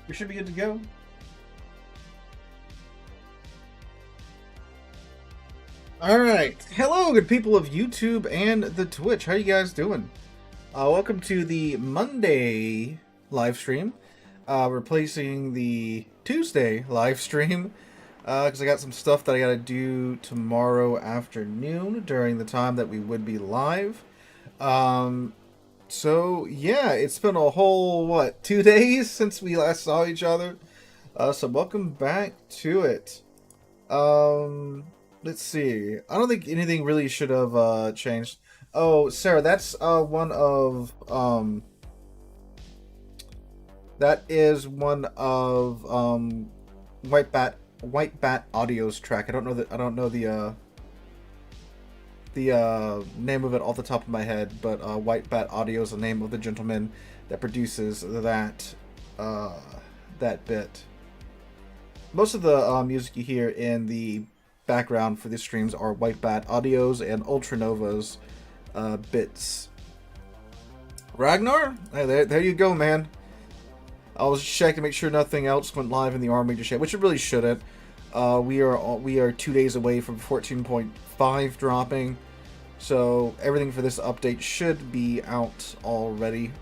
We should be good to go. Alright, hello good people of YouTube and the Twitch, how you guys doing? Welcome to the Monday live stream, replacing the Tuesday live stream, because I got some stuff that I gotta do tomorrow afternoon during the time that we would be live. So yeah, it's been a whole, what, 2 days since we last saw each other, so welcome back to it. Let's see. I don't think anything really should have changed. Oh, Sarah, that's one of that is one of White Bat Audio's track. I don't know the name of it off the top of my head, but White Bat Audio is the name of the gentleman that produces that that bit. Most of the music you hear in the background for these streams are White Bat Audio's and Ultranova's bits. Ragnar? Hey, there you go, man. I was checking to make sure nothing else went live in the army just yet, which it really shouldn't. We are 2 days away from 14.5 dropping, so everything for this update should be out already.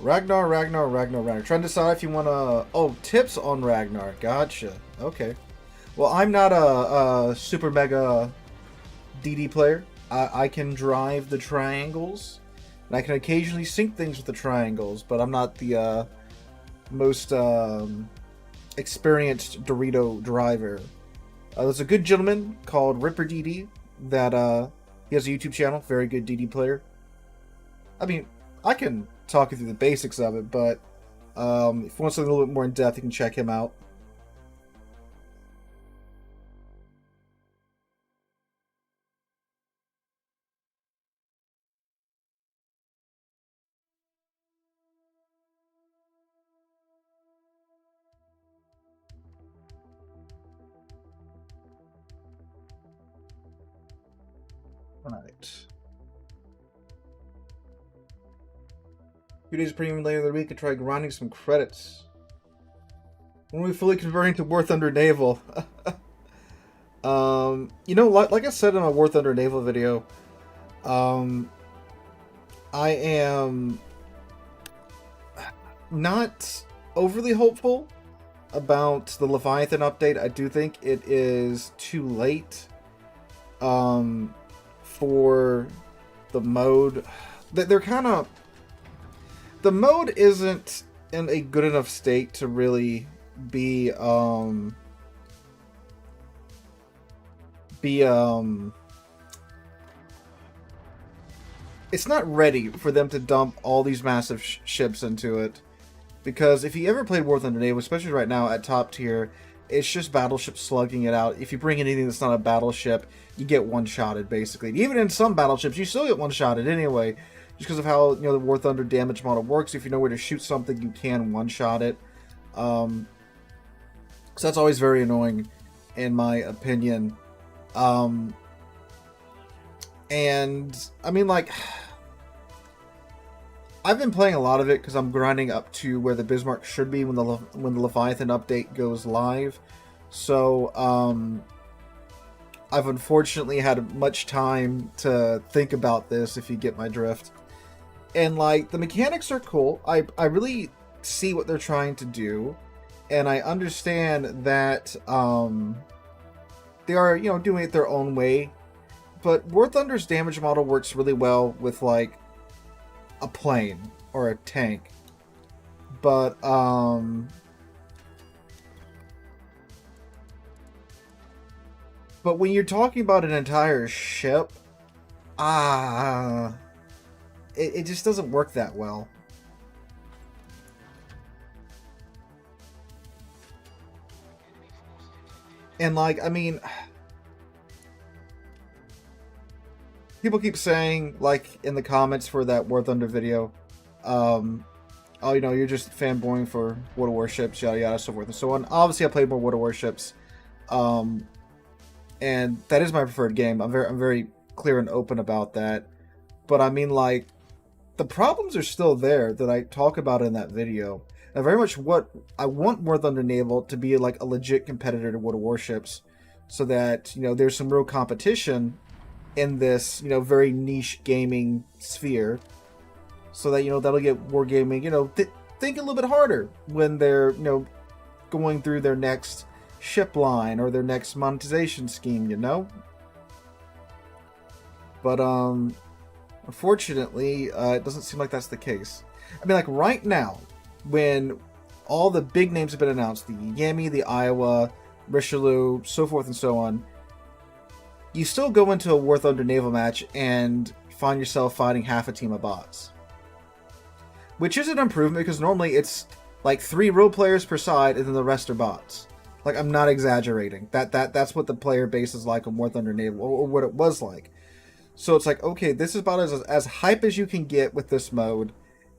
Ragnar. Trying to decide if you want to... Oh, tips on Ragnar. Gotcha. Okay. Well, I'm not a super mega DD player. I can drive the triangles, and I can occasionally sync things with the triangles, but I'm not the most experienced Dorito driver. There's a good gentleman called Ripper DD that he has a YouTube channel. Very good DD player. I mean, I can talk you through the basics of it, but if you want something a little bit more in depth, you can check him out. Alright. 2 days premium later in the week and try grinding some credits. When we fully converting to War Thunder Naval. You know, like I said in my War Thunder Naval video, I am not overly hopeful about the Leviathan update. I do think it is too late for the mode. They're kind of... The mode isn't in a good enough state to really be it's not ready for them to dump all these massive ships into it. Because if you ever played War Thunder Naval, especially right now at top tier, it's just battleships slugging it out. If you bring anything that's not a battleship, you get one-shotted, basically. Even in some battleships, you still get one-shotted anyway, just because of how, the War Thunder damage model works. If you know where to shoot something, you can one-shot it. So that's always very annoying, in my opinion. And, I mean, like, I've been playing a lot of it because I'm grinding up to where the Bismarck should be when the Leviathan update goes live. So, I've unfortunately had much time to think about this, if you get my drift. And, like, the mechanics are cool. I really see what they're trying to do. And I understand that they are, doing it their own way. But War Thunder's damage model works really well with, like, a plane or a tank. But, but when you're talking about an entire ship, it just doesn't work that well. And, like, I mean, people keep saying, like, in the comments for that War Thunder video, oh, you're just fanboying for World of Warships, yada yada, so forth and so on. Obviously, I played more World of Warships, and that is my preferred game. I'm very clear and open about that. But I mean, like, the problems are still there that I talk about in that video. And very much what I want War Thunder Naval to be, like, a legit competitor to World of Warships, so that, there's some real competition in this, very niche gaming sphere, so that, that'll get wargaming, think a little bit harder when they're, going through their next ship line or their next monetization scheme, But, unfortunately, it doesn't seem like that's the case. I mean, like, right now, when all the big names have been announced, the Yami, the Iowa, Richelieu, so forth and so on, you still go into a War Thunder Naval match and find yourself fighting half a team of bots. Which is an improvement, because normally it's like 3 real players per side and then the rest are bots. Like, I'm not exaggerating. That's what the player base is like on War Thunder Naval, or what it was like. So it's like, okay, this is about as hype as you can get with this mode,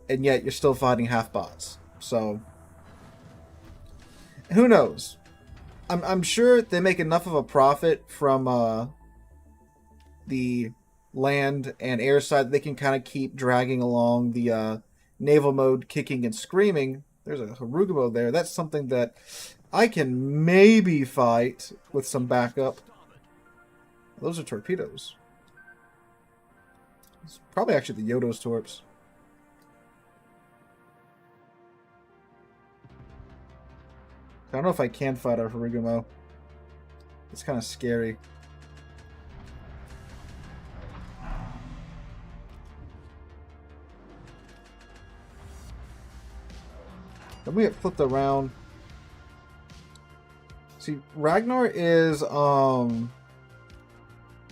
and yet you're still fighting half bots. So, who knows? I'm sure they make enough of a profit from the land and air side that they can kind of keep dragging along the naval mode, kicking and screaming. There's a Haruga mode there. That's something that I can maybe fight with some backup. Those are torpedoes. It's probably actually the Yodo's torps. I don't know if I can fight a Harugumo. It's kind of scary. Then we get flipped around. See, Ragnar is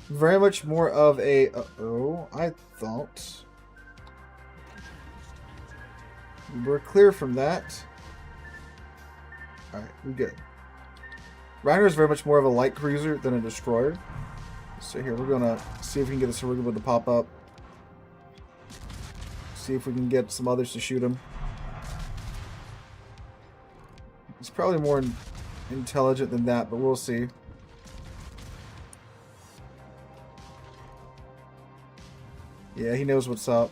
very much more of a... Uh-oh, I thought we're clear from that. Alright, we're good. Ragnar is very much more of a light cruiser than a destroyer. So here, we're gonna see if we can get this Harugumo to pop up. See if we can get some others to shoot him. He's probably more intelligent than that, but we'll see. Yeah, he knows what's up.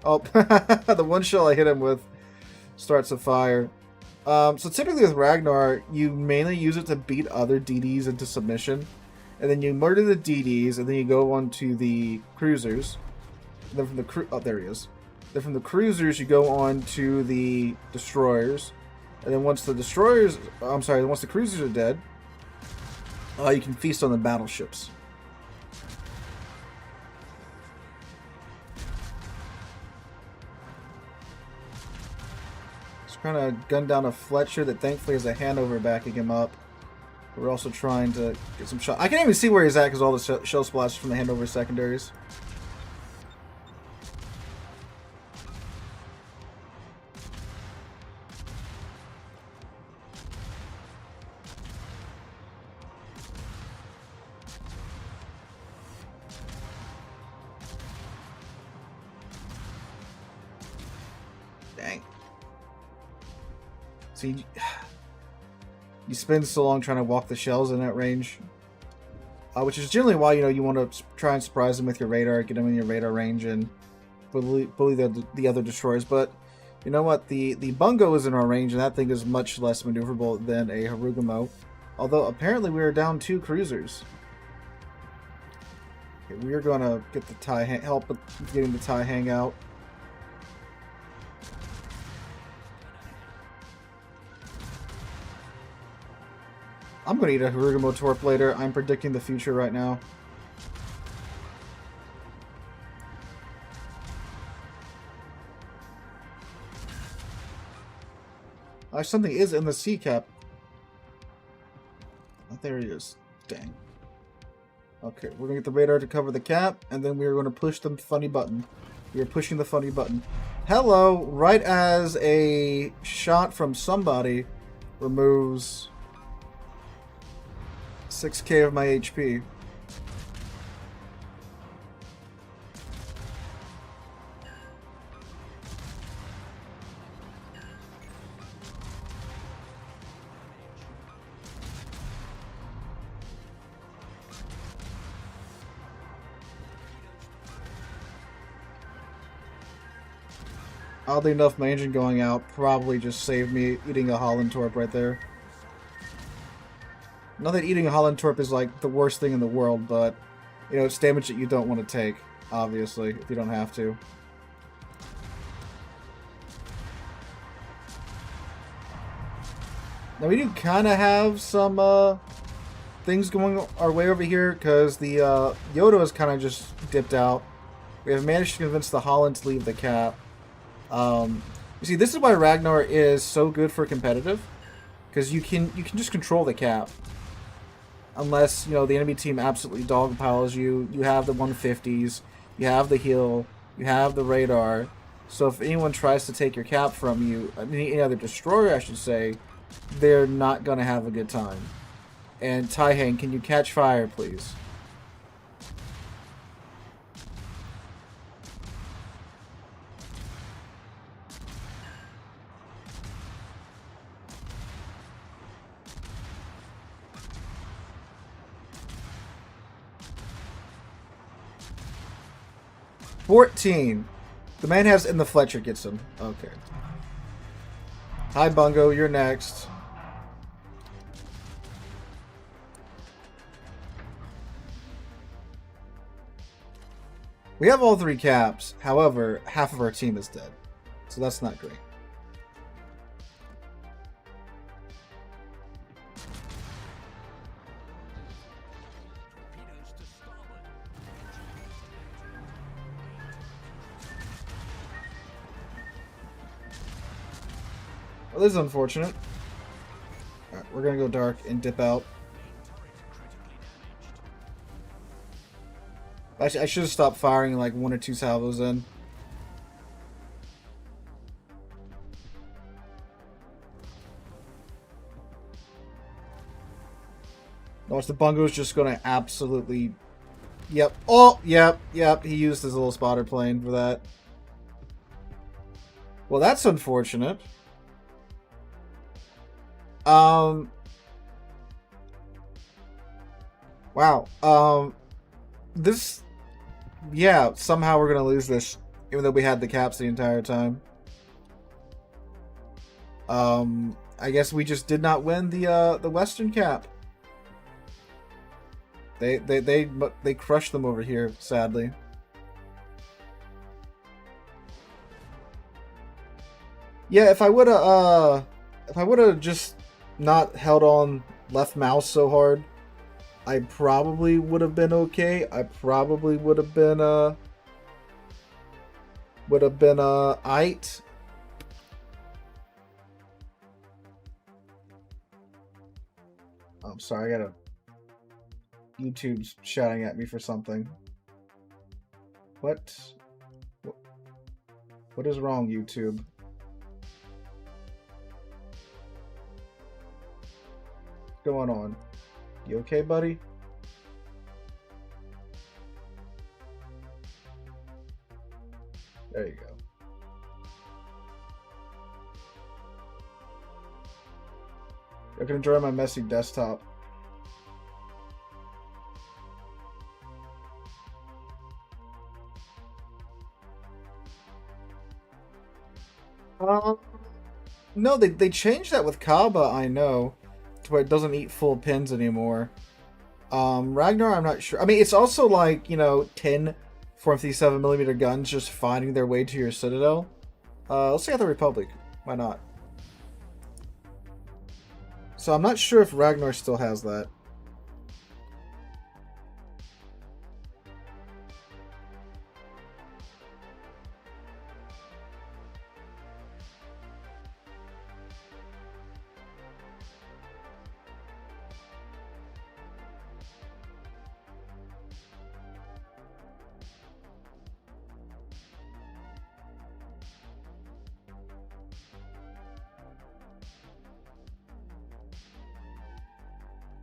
Oh, the one shell I hit him with starts a fire. So typically with Ragnar, you mainly use it to beat other DDs into submission. And then you murder the DDs, and then you go on to the cruisers. And then from the oh, there he is. Then from the cruisers, you go on to the destroyers. And then once the destroyers... I'm sorry, once the cruisers are dead, you can feast on the battleships. Trying to gun down a Fletcher that thankfully has a Hanover backing him up. We're also trying to get some shot. I can't even see where he's at because all the shell splashes from the Hanover secondaries. See, you spend so long trying to walk the shells in that range, which is generally why you want to try and surprise them with your radar, get them in your radar range, and bully the other destroyers. But you know what? The Bungo is in our range, and that thing is much less maneuverable than a Harugumo. Although apparently we are down 2 cruisers. Okay, we are gonna get the TIE help with getting the TIE hangout. I'm gonna eat a Harugumo Torp later. I'm predicting the future right now. Something is in the sea cap. Oh, there he is. Dang. Okay, we're gonna get the radar to cover the cap, and then we are gonna push the funny button. We are pushing the funny button. Hello! Right as a shot from somebody removes 6k of my HP. Oddly enough, my engine going out probably just saved me eating a Holland Torp right there. Not that eating a Holland Torp is like the worst thing in the world, but it's damage that you don't want to take, obviously, if you don't have to. Now we do kind of have some things going our way over here, because the Yoda has kind of just dipped out. We have managed to convince the Holland to leave the cap. You see, this is why Ragnar is so good for competitive, because you can just control the cap. Unless, the enemy team absolutely dogpiles you. You have the 150s, you have the heal, you have the radar. So if anyone tries to take your cap from you, any other destroyer, I should say, they're not going to have a good time. And Taihang, can you catch fire, please? $14. The man has, and the Fletcher gets him. Okay. Hi, Bungo. You're next. We have all 3 caps. However, half of our team is dead. So that's not great. Well, this is unfortunate. Alright, we're gonna go dark and dip out. I should have stopped firing like 1 or 2 salvos in. Watch, the Bungo's just gonna absolutely... Yep. Oh, yep. He used his little spotter plane for that. Well, that's unfortunate. Wow. This... Yeah, somehow we're gonna lose this, even though we had the caps the entire time. I guess we just did not win the Western cap. They crushed them over here, sadly. Yeah, if I would've just not held on left mouse so hard, I probably would have been okay. I probably would have been aight. I'm sorry, I got YouTube's shouting at me for something. What is wrong, YouTube? What's going on? You okay, buddy? There you go. I can enjoy my messy desktop. No, they changed that with Kaba, I know, to where it doesn't eat full pins anymore. Ragnar, I'm not sure. I mean, it's also like, you know, 10 457mm guns just finding their way to your citadel. Let's see out the Republic. Why not? So I'm not sure if Ragnar still has that.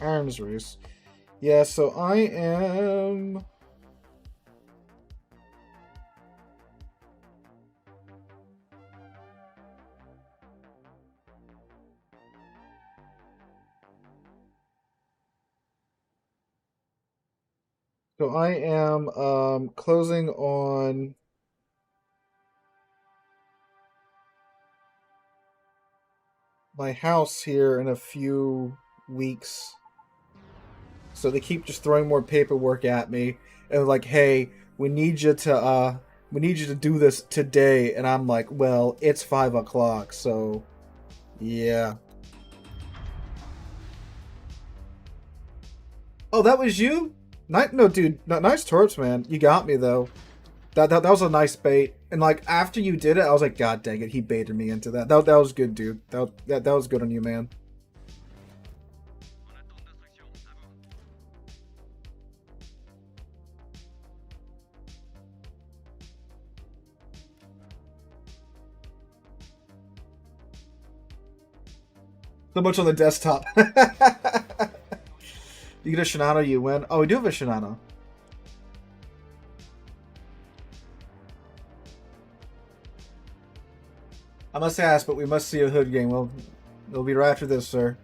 Arms race. Yeah, so I am... So I am closing on my house here in a few weeks. So they keep just throwing more paperwork at me and like, hey, we need you to do this today. And I'm like, well, it's 5 o'clock, so yeah. Oh, that was you? No, dude, nice torps, man. You got me though. That was a nice bait. And like after you did it, I was like, God dang it, he baited me into that. That was good, dude. That was good on you, man. So much on the desktop. You get a Shinano, you win. Oh, we do have a Shinano. I must ask, but we must see a hood game. Well, it'll be right after this, sir.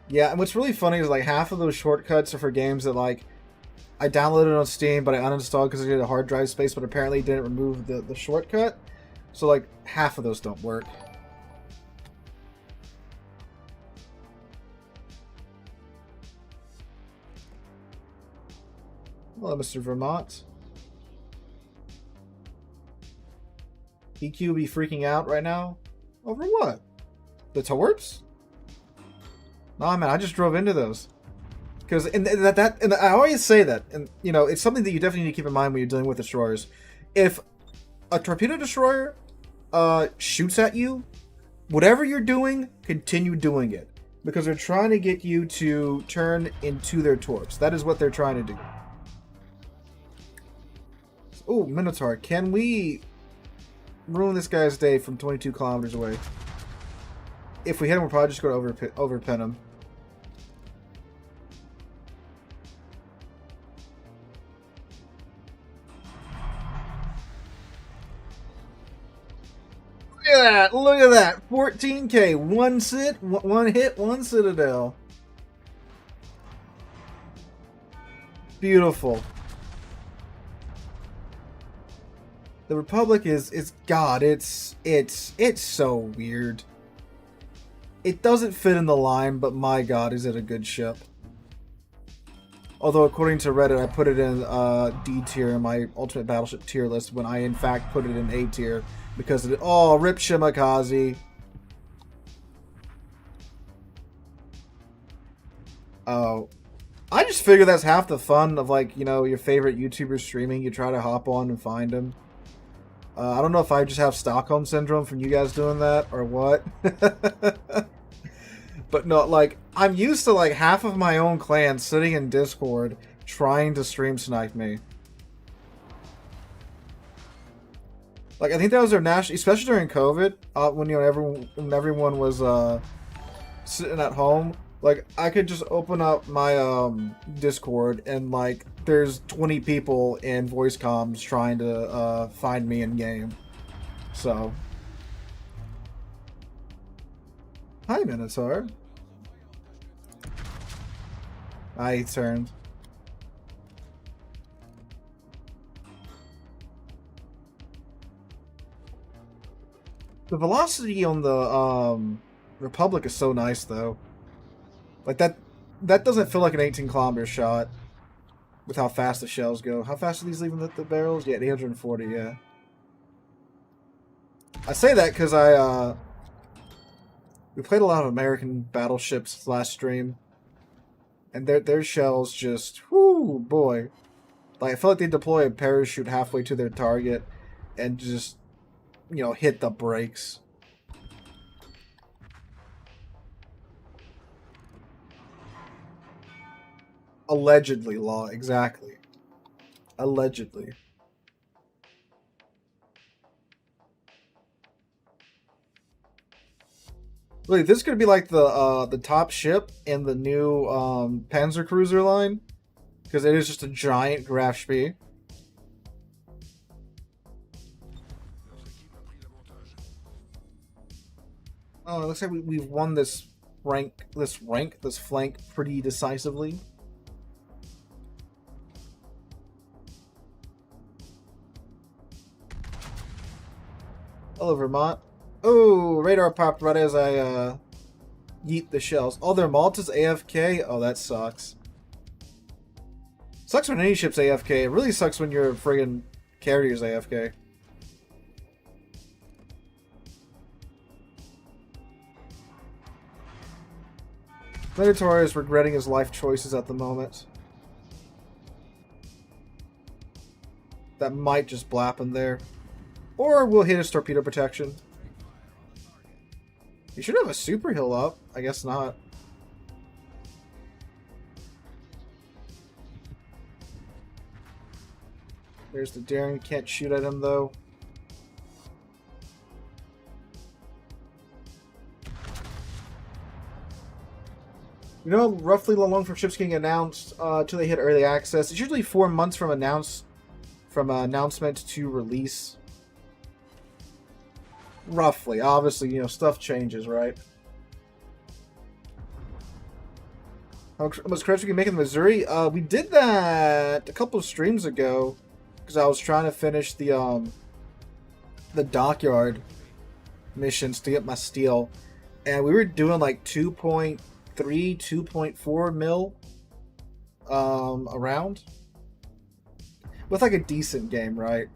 Yeah, and what's really funny is like half of those shortcuts are for games that like I downloaded on Steam, but I uninstalled because I needed a hard drive space, but apparently didn't remove the shortcut. So like half of those don't work. Hello, Mr. Vermont. EQ be freaking out right now? Over what? The torps? Nah, man, I just drove into those. Because and I always say that, and you know, it's something that you definitely need to keep in mind when you're dealing with destroyers. If a torpedo destroyer shoots at you, whatever you're doing, continue doing it. Because they're trying to get you to turn into their torps. That is what they're trying to do. Oh, Minotaur, can we ruin this guy's day from 22 kilometers away? If we hit him, we'll probably just go to overpin him. Look at that! Look at that! 14k, one hit, one citadel. Beautiful. The Republic is God. It's so weird. It doesn't fit in the line, but my God, is it a good ship? Although according to Reddit, I put it in D tier in my Ultimate Battleship tier list when I in fact put it in A tier because of it. Oh, rip Shimakaze. Oh, I just figure that's half the fun of like, you know, your favorite YouTuber streaming. You try to hop on and find him. I don't know if I just have Stockholm Syndrome from you guys doing that or what. But no, like, I'm used to like half of my own clan sitting in Discord trying to stream snipe me. Like, I think that was their national, especially during COVID, when, you know, everyone was sitting at home. Like, I could just open up my Discord and like there's 20 people in voice comms trying to find me in game. So, hi Minotaur. I turned. The velocity on the Republic is so nice though. Like that doesn't feel like an 18-kilometer shot with how fast the shells go. How fast are these leaving the barrels? Yeah, 840, yeah. I say that because we played a lot of American battleships last stream, and their shells just, whoo boy. Like, I feel like they deploy a parachute halfway to their target and just, you know, hit the brakes. Allegedly, Law, exactly. Allegedly. Really, this is gonna be like the top ship in the new Panzer Cruiser line, because it is just a giant Graf Spee. Oh, it looks like we've won this flank pretty decisively. Hello, Vermont. Oh, radar popped right as I yeet the shells. Oh, their Malta's AFK? Oh, that sucks. Sucks when any ship's AFK. It really sucks when your friggin' carrier's AFK. Minotaur is regretting his life choices at the moment. That might just blap him there. Or we'll hit his torpedo protection. He should have a super heal up. I guess not. There's the daring. Can't shoot at him though. You know roughly how long from ships getting announced till they hit early access? It's usually 4 months from announcement to release. Roughly. Obviously, you know, stuff changes, right? How much credits we can make in Missouri? We did that a couple of streams ago because I was trying to finish the dockyard missions to get my steel, and we were doing like 2.3, 2.4 mil around with like a decent game, right?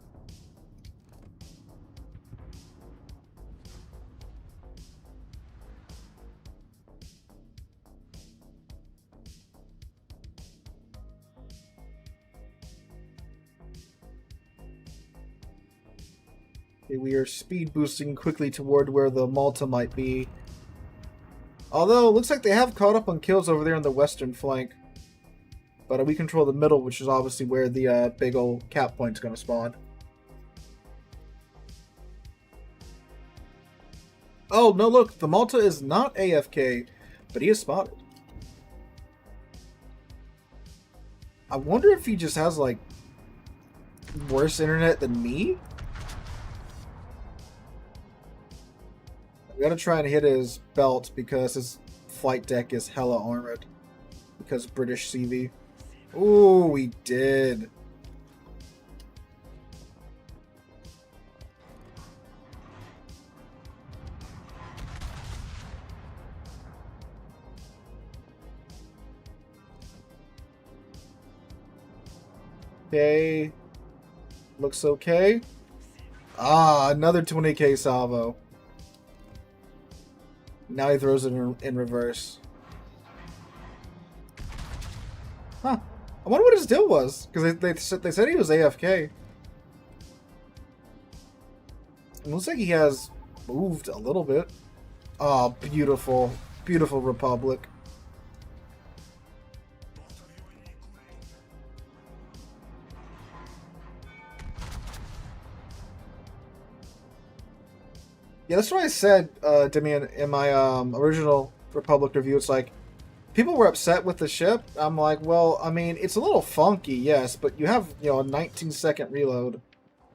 We are speed boosting quickly toward where the Malta might be. Although, it looks like they have caught up on kills over there on the western flank. But we control the middle, which is obviously where the big old cap point's going to spawn. Oh, no, look. The Malta is not AFK, but he is spotted. I wonder if he just has, like, worse internet than me? We gotta try and hit his belt because his flight deck is hella armored. Because British CV. Ooh, we did. Okay. Looks okay. Ah, another 20k salvo. Now he throws it in reverse. Huh. I wonder what his deal was. Because they said he was AFK. It looks like he has moved a little bit. Oh, beautiful. Beautiful Republic. Yeah, that's what I said, Demian, in my original Republic review. It's like, people were upset with the ship. I'm like, well, I mean, it's a little funky, yes, but you have, you know, a 19-second reload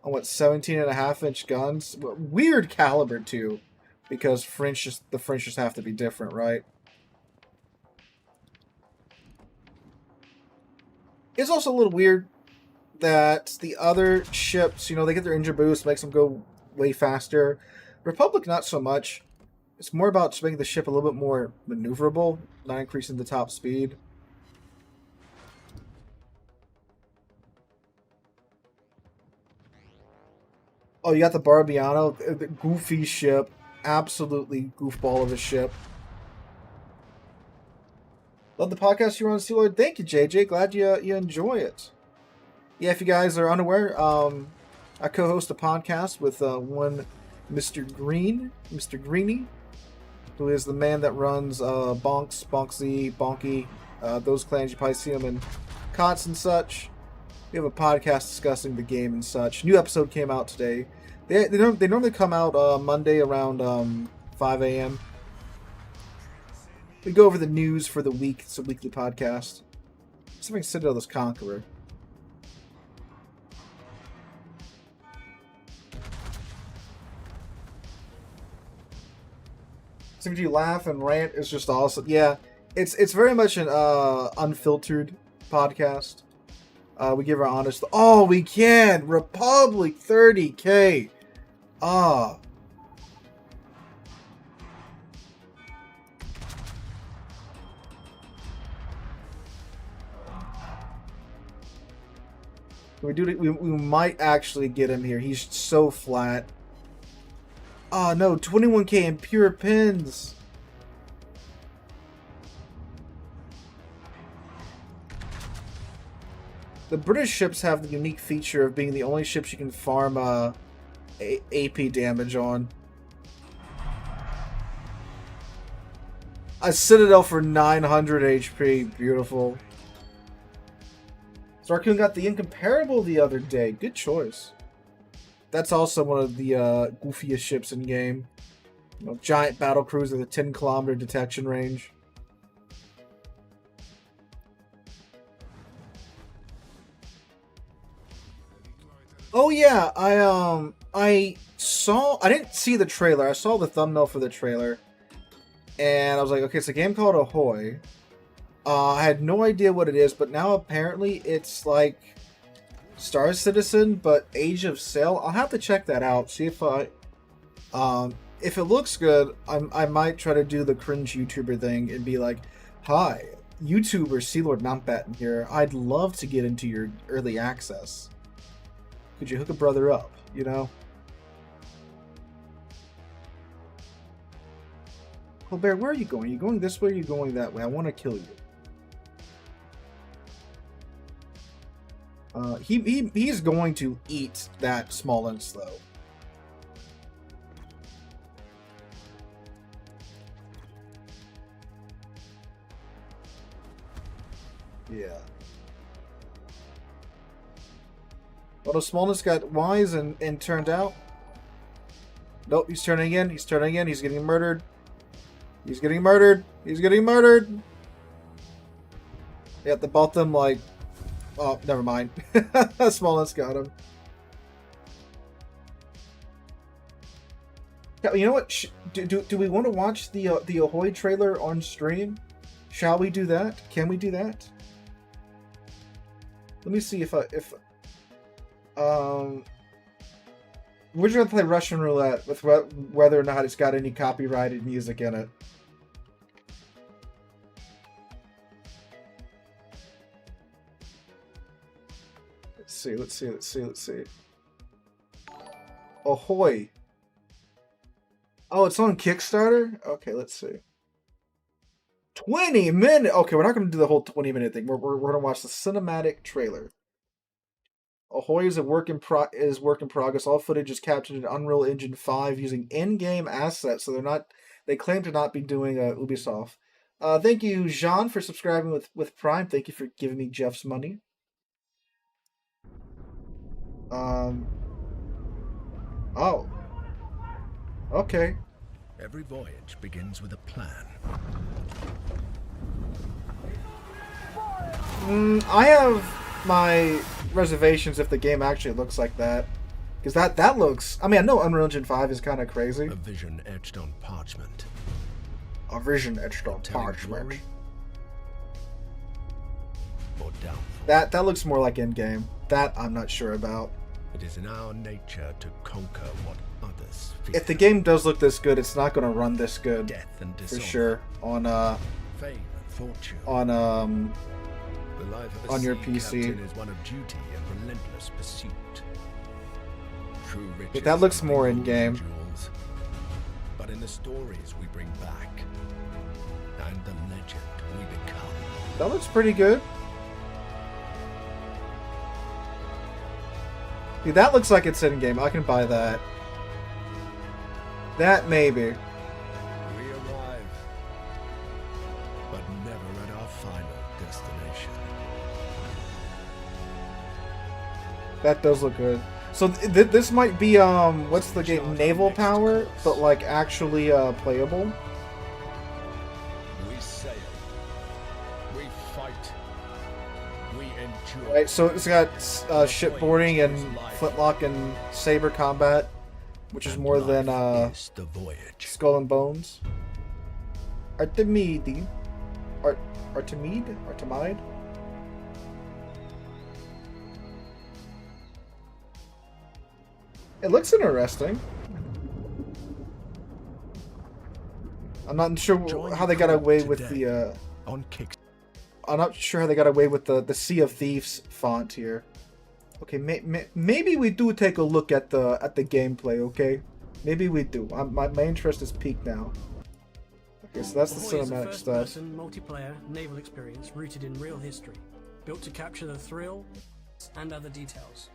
on what, 17.5-inch guns? Weird caliber too, because the French just have to be different, right? It's also a little weird that the other ships, you know, they get their engine boost, makes them go way faster. Republic, not so much. It's more about just making the ship a little bit more maneuverable, not increasing the top speed. Oh, you got the Barbiano, the goofy ship. Absolutely goofball of a ship. Love the podcast you're on, Sealord. Thank you, JJ. Glad you enjoy it. Yeah, if you guys are unaware, I co-host a podcast with one Mr. Green, Mr. Greeny, who is the man that runs Bonks, Bonksy, Bonky, those clans. You probably see them in COTS and such. We have a podcast discussing the game and such. New episode came out today. They normally come out Monday around 5 a.m. We go over the news for the week. It's a weekly podcast. Something Citadel's Conqueror. Something you laugh and rant is just awesome. Yeah, it's very much an unfiltered podcast. We give our honest. Oh, we can Republic 30K. Ah. We might actually get him here. He's so flat. Oh no, 21K in pure pins. The British ships have the unique feature of being the only ships you can farm AP damage on. A Citadel for 900 HP. Beautiful. Starcoon got the Incomparable the other day. Good choice. That's also one of the goofiest ships in game. You know, giant battle cruiser with a 10-kilometer detection range. Oh yeah, I didn't see the trailer. I saw the thumbnail for the trailer, and I was like, okay, it's a game called Ahoy. I had no idea what it is, but now apparently it's like Star Citizen, but Age of Sail. I'll have to check that out. See if if it looks good, I might try to do the cringe YouTuber thing and be like, "Hi, YouTuber SealordMountbatten here. I'd love to get into your early access. Could you hook a brother up? You know." Colbert, where are you going? Are you going this way? Or are you going that way? I want to kill you. He's going to eat that Smolens though. Yeah. Although Smolens got wise and turned out. Nope, he's turning in. He's turning in. He's getting murdered. He's getting murdered. He's getting murdered. Yeah, the both them like. Oh, never mind. Smolens got him. Yeah, you know what? Do we want to watch the Ahoy trailer on stream? Shall we do that? Can we do that? Let me see if we're just gonna play Russian roulette with whether or not it's got any copyrighted music in it. Let's see. Ahoy. Oh, it's on Kickstarter? Okay, let's see. 20 minutes! Okay, we're not going to do the whole 20-minute thing. We're going to watch the cinematic trailer. Ahoy is work in progress. All footage is captured in Unreal Engine 5 using in-game assets, so they claim to not be doing Ubisoft. Thank you, Jean, for subscribing with Prime. Thank you for giving me Jeff's money. Oh. Okay. Every voyage begins with a plan. I have my reservations if the game actually looks like that. Because that looks... I mean, I know Unreal Engine 5 is kind of crazy. A vision etched on parchment. A vision etched on parchment. Or downfall. That looks more like in-game. That I'm not sure about. It is in our nature to conquer what others fear. If the game does look this good, it's not going to run this good. Death and for dishonor. sure. On Fame and fortune. on The life of a on your sea PC. captain is one of duty and relentless pursuit. True riches But that looks are more gold in-game. and jewels, but in the stories we bring back, and the legend we become. That looks pretty good. Dude, that looks like it's in-game. I can buy that. That maybe. We arrive, but never at our final destination. That does look good. So this might be what's the game? Naval Power, but like actually playable. We sail. We fight. We endure. Right. So it's got shipboarding and flintlock and saber combat, which is more than Is the voyage. Skull and Bones. Artemide. Artemide? It looks interesting. I'm not sure how they got away with the on Kick. I'm not sure how they got away with the Sea of Thieves font here. Okay, maybe we do take a look at the gameplay. Okay, maybe we do. My interest is peaked now. Okay, so that's the cinematic stuff. First-person multiplayer naval experience rooted in real history, built to capture the thrill and other details.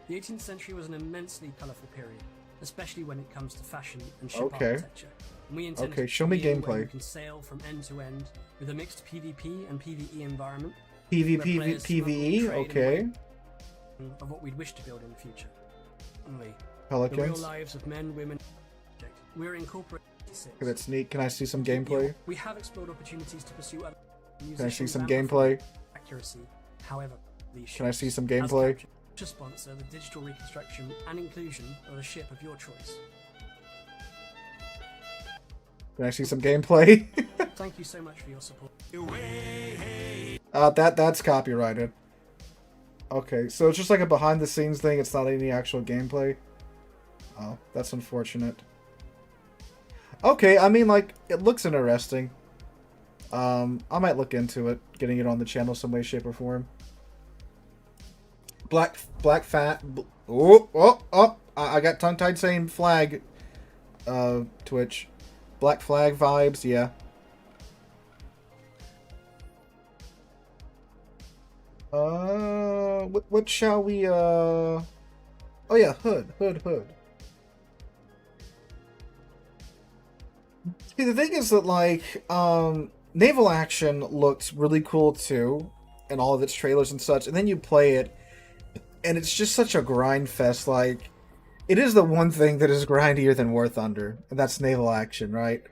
The 18th century was an immensely colourful period, especially when it comes to fashion and ship architecture. And we intend Okay, show me to be where gameplay. you can sail from end to end with a mixed PvP and PvE environment. PvP, where players PvE, smuggle, trade, okay. and win of what we'd wish to build in the future. Only the real Pelicans. lives of men, women. We're incorporating. Okay, that's neat. Can I see some gameplay? We have explored opportunities to pursue other Can I see some musicians and gameplay? accuracy. However, these Can I see ships, some as gameplay? captured, to sponsor the digital reconstruction and inclusion of a ship of your choice. Can I see some gameplay? Thank you so much for your support. That's copyrighted. Okay, so it's just like a behind the scenes thing. It's not any actual gameplay. Oh, that's unfortunate. Okay, I mean, like, it looks interesting. I might look into it, getting it on the channel some way, shape, or form. Black fat. I got tongue tied saying flag. Twitch. Black flag vibes, yeah. What shall we, Oh yeah, hood. See, the thing is that, like, Naval Action looked really cool, too, in all of its trailers and such, and then you play it, and it's just such a grind fest, like, it is the one thing that is grindier than War Thunder, and that's Naval Action, right?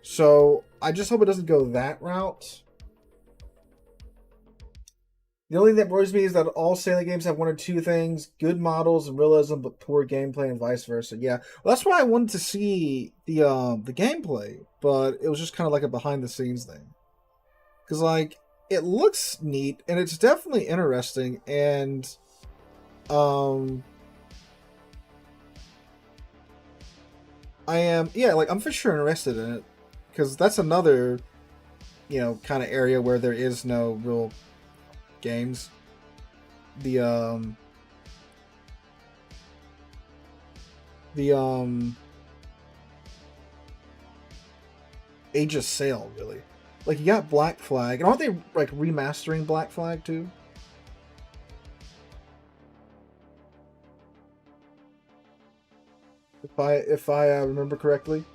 So, I just hope it doesn't go that route. The only thing that worries me is that all sailing games have one or two things: good models and realism, but poor gameplay, and vice versa. Yeah, well, that's why I wanted to see the gameplay, but it was just kind of like a behind the scenes thing. Because, like, it looks neat, and it's definitely interesting, and I'm for sure interested in it, because that's another, kind of area where there is no real games. The Age of Sail, really. Like, you got Black Flag, and aren't they, like, remastering Black Flag, too? If I remember correctly.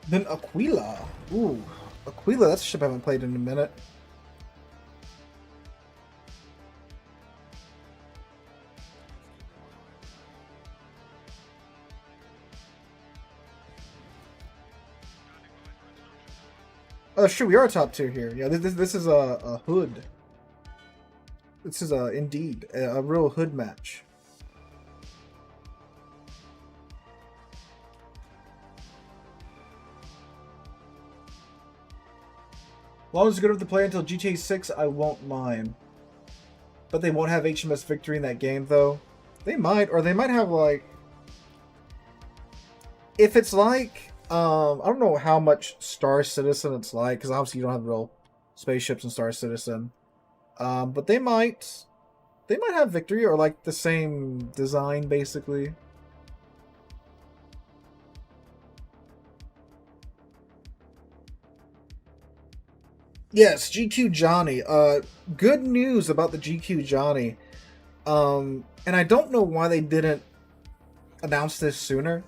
Then Aquila. Ooh, Aquila, that's a ship I haven't played in a minute. Oh, sure, we are top tier here. Yeah, this is a hood. This is indeed a real hood match. As long as it's good enough to play until GTA 6, I won't mind. But they won't have HMS Victory in that game, though. They might, or they might have, like... If it's like... I don't know how much Star Citizen it's like, because obviously you don't have real spaceships in Star Citizen. But they might have Victory, or like the same design, basically. Yes, GQ Johnny. Good news about the GQ Johnny. And I don't know why they didn't announce this sooner.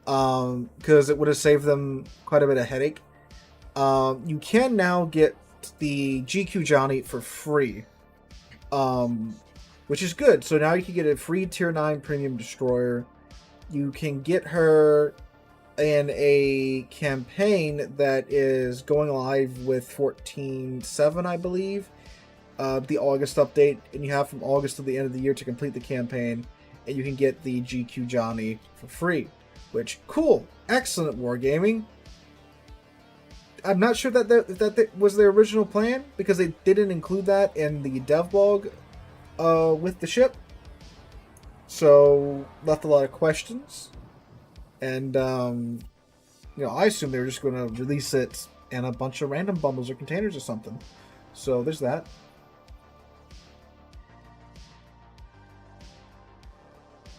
Because it would have saved them quite a bit of headache. You can now get the GQ Johnny for free. Which is good. So now you can get a free Tier 9 Premium Destroyer. You can get her in a campaign that is going live with 14.7, I believe. The August update. And you have from August to the end of the year to complete the campaign. And you can get the GQ Johnny for free. Which, cool. Excellent wargaming. I'm not sure that was their original plan, because they didn't include that in the dev blog with the ship. So, left a lot of questions. And, you know, I assume they were just going to release it in a bunch of random bundles or containers or something. So, there's that.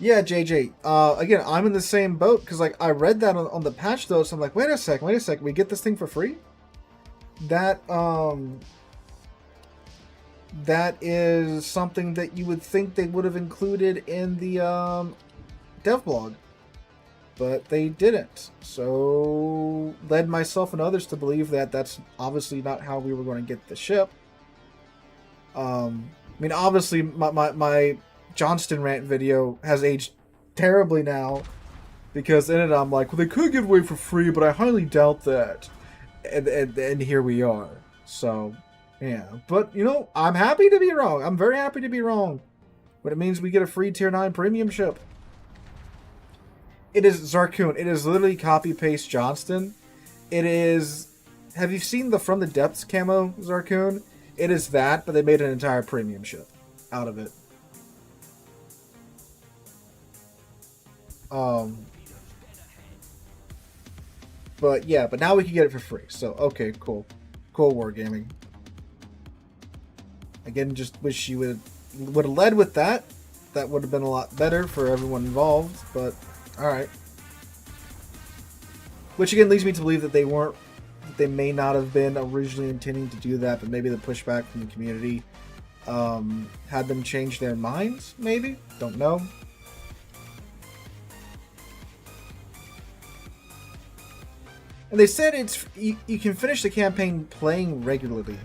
Yeah, JJ. Again, I'm in the same boat, because like I read that on the patch notes. I'm like, wait a second. We get this thing for free? That is something that you would think they would have included in the dev blog, but they didn't. So led myself and others to believe that that's obviously not how we were going to get the ship. I mean, obviously my Johnston rant video has aged terribly now, because in it I'm like, well, they could give away for free, but I highly doubt that, and here we are. So yeah, but you know, I'm happy to be wrong. I'm very happy to be wrong, but it means we get a free Tier 9 premium ship. It is Zarkoon. It is literally copy paste Johnston. It is. Have you seen the From the Depths camo, Zarkoon? It is that, but they made an entire premium ship out of it. But yeah, but now we can get it for free. So okay, cool. Cool wargaming. Again, just wish you would have led with that. That would have been a lot better for everyone involved, but alright. Which again leads me to believe that they may not have been originally intending to do that, but maybe the pushback from the community had them change their minds, maybe? Don't know. And they said you can finish the campaign playing regularly.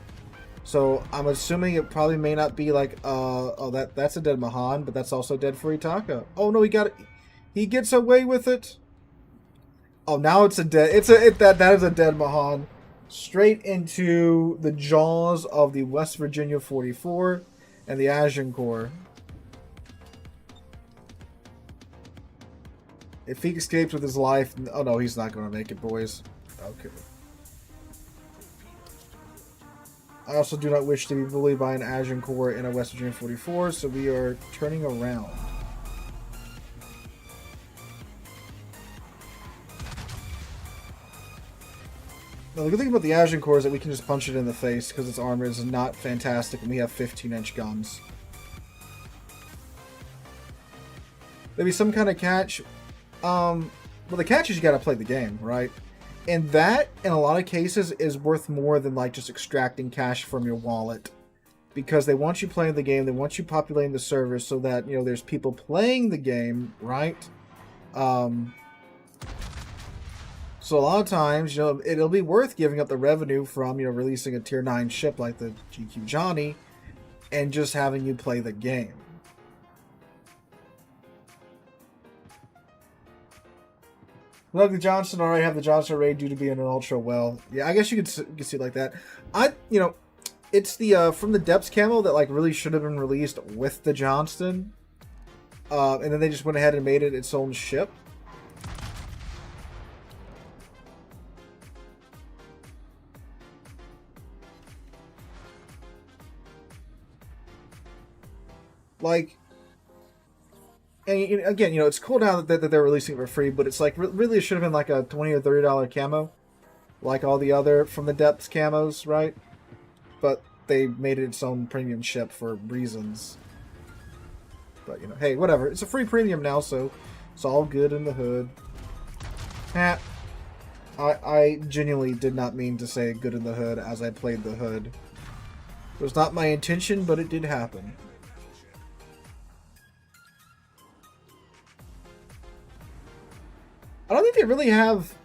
So I'm assuming it probably may not be like, oh, that's a dead Mahan, but that's also dead for Itaka. Oh no, he gets away with it. Oh, now it's a dead, that is a dead Mahan. Straight into the jaws of the West Virginia 44 and the Agincourt. If he escapes with his life, oh no, he's not going to make it, boys. Okay. I also do not wish to be bullied by an Agincourt in a West Virginia 44, so we are turning around. Now, the good thing about the Agincourt is that we can just punch it in the face because its armor is not fantastic and we have 15-inch guns. Maybe some kind of catch. Well, the catch is you gotta play the game, right? And that, in a lot of cases, is worth more than like just extracting cash from your wallet. Because they want you playing the game, they want you populating the servers so that, you know, there's people playing the game, right? So a lot of times, you know, it'll be worth giving up the revenue from, you know, releasing a tier 9 ship like the GQ Johnny and just having you play the game. Luckily Johnson, already have the Johnson raid due to be an ultra well. Yeah, I guess you could see it like that. You know, it's the from the Depths camo that like really should have been released with the Johnston. And then they just went ahead and made it its own ship. Like, and again, you know, it's cool now that they're releasing it for free, but it's like really it should have been like a $20 or $30 camo, like all the other from the Depths camos, right? But they made it its own premium ship for reasons. But you know, hey, whatever. It's a free premium now, so it's all good in the hood. I genuinely did not mean to say good in the hood as I played the hood. It was not my intention, but it did happen. I don't think they really have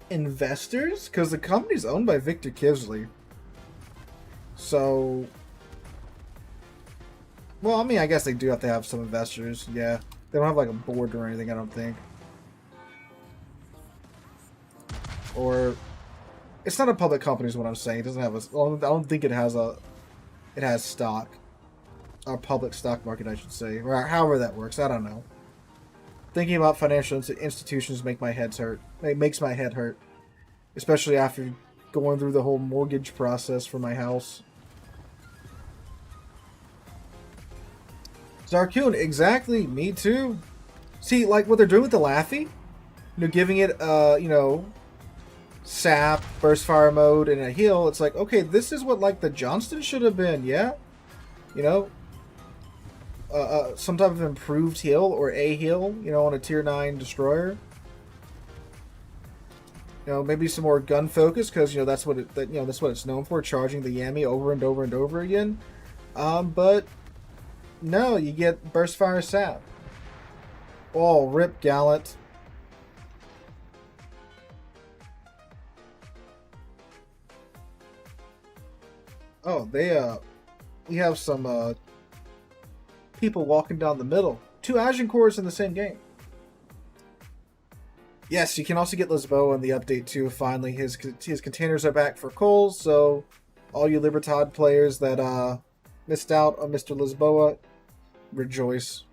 investors, because the company's owned by Victor Kisley. So, well, I mean, I guess they do have to have some investors, yeah. They don't have, like, a board or anything, I don't think. Or, it's not a public company is what I'm saying. It doesn't have a, I don't think it has a, it has stock. A public stock market, I should say. Or however that works, I don't know. Thinking about financial institutions makes my head hurt. It makes my head hurt. Especially after going through the whole mortgage process for my house. Zarkoon, exactly. Me too. See, like what they're doing with the Laffy? You know, giving it, you know, sap, burst fire mode, and a heal. It's like, okay, this is what, like, the Johnston should have been, yeah? You know? Some type of improved heal or a heal, you know, on a tier 9 destroyer. You know, maybe some more gun focus because you know that's what that's what it's known for, charging the Yami over and over and over again. But no, you get burst fire sap. Oh, rip Gallant. Oh, we have some people walking down the middle. 2 Agincourts in the same game. Yes, you can also get Lisboa in the update too. Finally, his containers are back for coals. So, all you Libertad players that missed out on Mr. Lisboa, rejoice.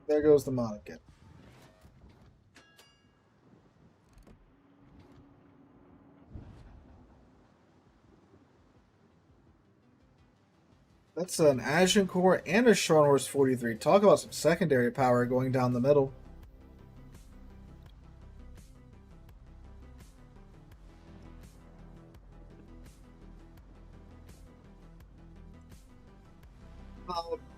There goes the Monica. That's an Agincourt and a Scharnhorst 43. Talk about some secondary power going down the middle.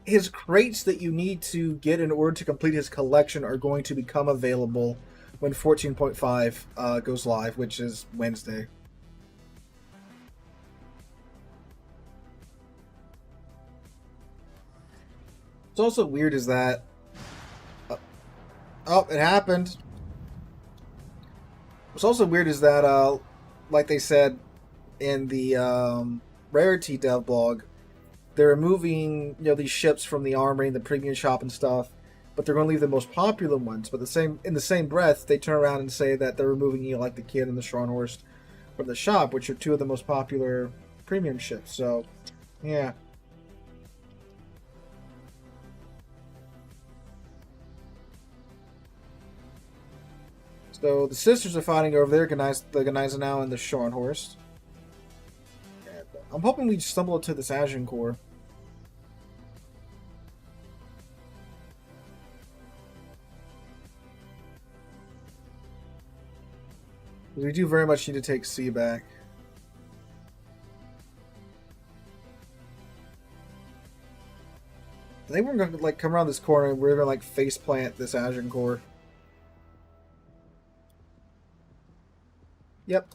His crates that you need to get in order to complete his collection are going to become available when 14.5 goes live, which is Wednesday. What's also weird is that... oh, it happened. What's also weird is that, like they said in the Rarity dev blog, they're removing, you know, these ships from the armory and the premium shop and stuff, but they're going to leave the most popular ones. But in the same breath, they turn around and say that they're removing, you know, like the Kid and the Scharnhorst from the shop, which are 2 of the most popular premium ships. So, yeah. So the sisters are fighting over there. The Gneisenau and the Scharnhorst. And I'm hoping we stumble into this Agincourt. We do very much need to take C back. I think we're gonna like come around this corner and we're gonna like face plant this Agincourt. Yep.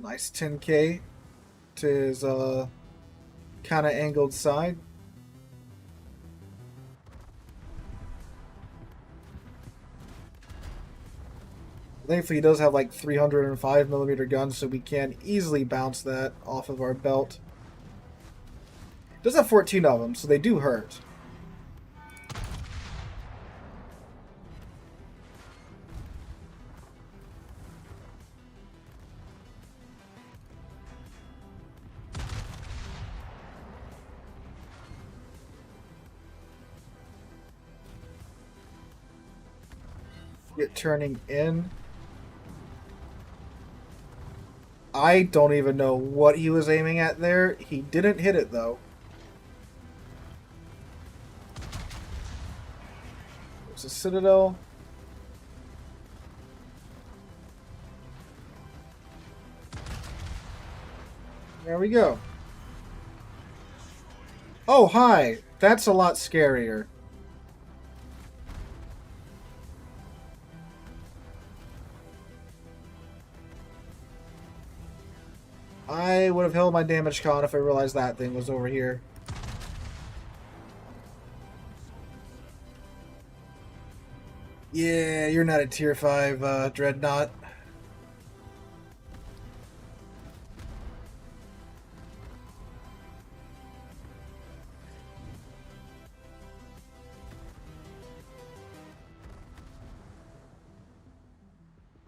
Nice 10k to his kind of angled side. Thankfully, he does have like 305mm guns, so we can easily bounce that off of our belt. Does have 14 of them, so they do hurt. Get turning in. I don't even know what he was aiming at there. He didn't hit it, though. There's a citadel. There we go. Oh, hi. That's a lot scarier. I would have held my damage con if I realized that thing was over here. Yeah, you're not a tier 5 Dreadnought.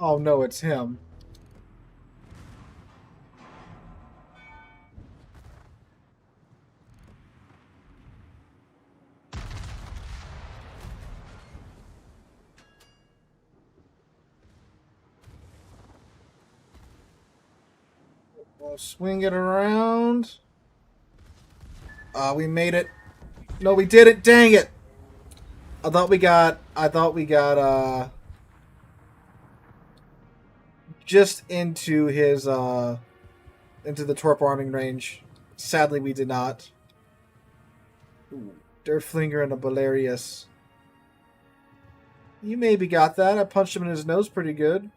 Oh no, it's him. We'll swing it around. We made it. No, we did it. Dang it. I thought we got just into his into the torp arming range. Sadly, we did not. Ooh, Dirtflinger and a Belarius. You maybe got that. I punched him in his nose pretty good.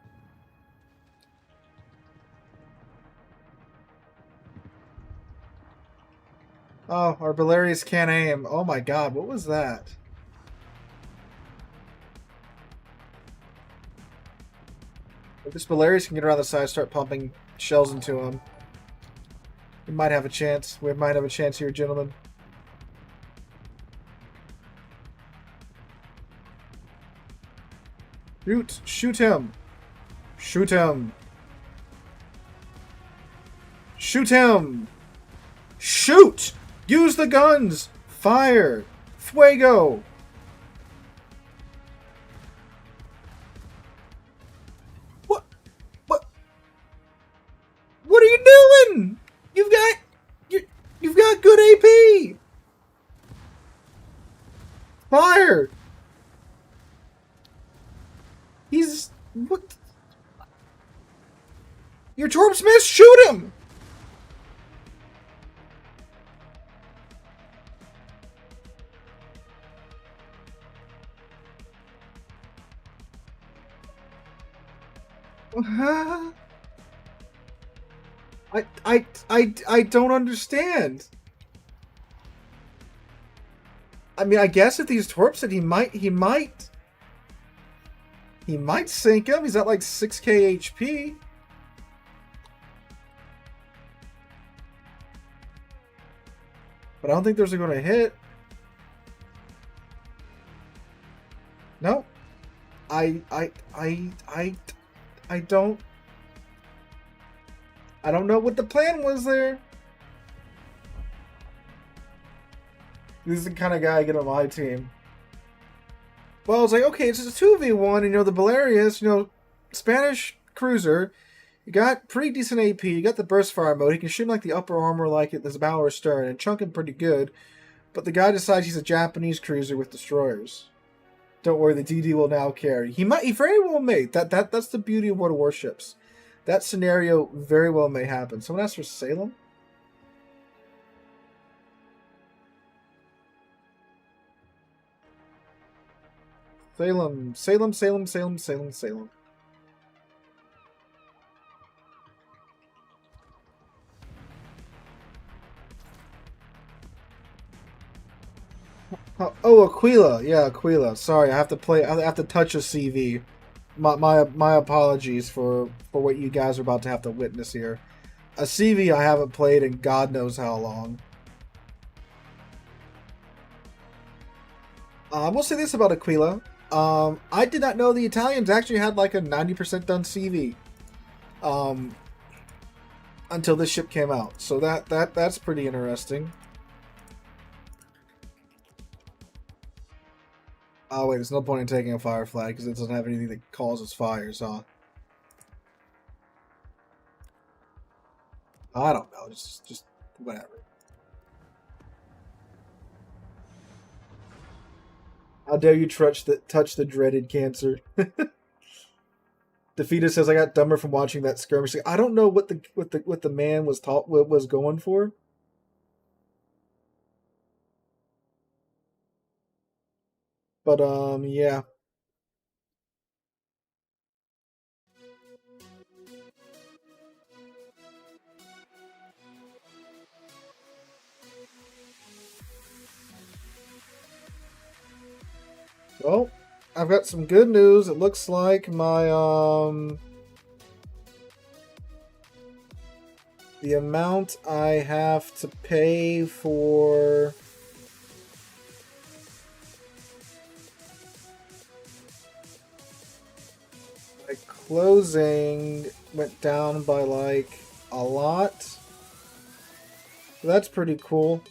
Oh, our Belarius can't aim. Oh my god, what was that? If this Belarius can get around the side, start pumping shells into him, we might have a chance. We might have a chance here, gentlemen. Shoot! Shoot him! Shoot him! Shoot him! Shoot! Use the guns! Fire! Fuego! What? What? What are you doing? You've got good AP! Fire! He's... What? Your torps missed? Shoot him! I don't understand. I mean, I guess if these torps that he might sink him. He's at like 6k HP. But I don't think those are going to hit. No. I don't know what the plan was there. This is the kind of guy I get on my team. Well, I was like, okay, it's just a 2v1, and the Belarius, Spanish cruiser, you got pretty decent AP, you got the burst fire mode, he can shoot like the upper armor like it, this bow or stern, and chunk him pretty good, but the guy decides he's a Japanese cruiser with destroyers. Don't worry, the DD will now carry. He very well may. That's the beauty of World of Warships. That scenario very well may happen. Someone asked for Salem? Salem. Oh, Aquila. Yeah, Aquila. Sorry, I have to play. I have to touch a CV. My apologies for what you guys are about to have to witness here. A CV I haven't played in God knows how long. I will say this about Aquila. I did not know the Italians actually had like a 90% done CV. Until this ship came out. So that's pretty interesting. Oh wait, there's no point in taking a fire flag because it doesn't have anything that causes fires, huh? I don't know, just whatever. How dare you touch the dreaded cancer? Defeater says I got dumber from watching that skirmish. I don't know what the man was going for. But yeah. Well, I've got some good news. It looks like my the amount I have to pay for my closing went down by like a lot. So that's pretty cool.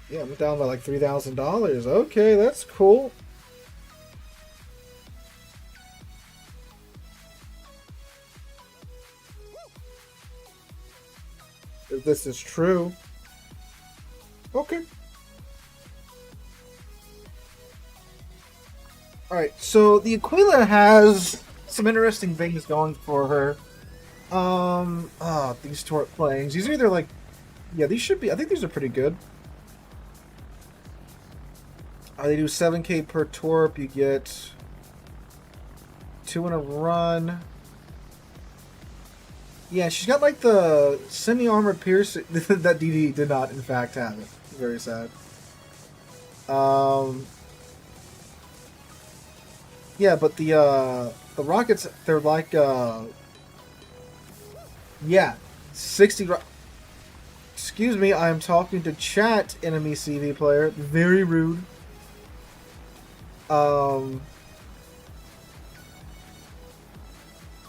Yeah, I'm down by like $3,000. Okay, that's cool. If this is true. Okay. Alright, so the Aquila has some interesting things going for her. These torp planes. These are either like, yeah, these should be, I think these are pretty good. They do 7k per torp. You get 2 in a run. Yeah, she's got like the semi-armored piercing that DD did not, in fact, have it. Very sad. Yeah, but the rockets, they're like yeah, 60. Excuse me, I am talking to chat, enemy CV player. Very rude.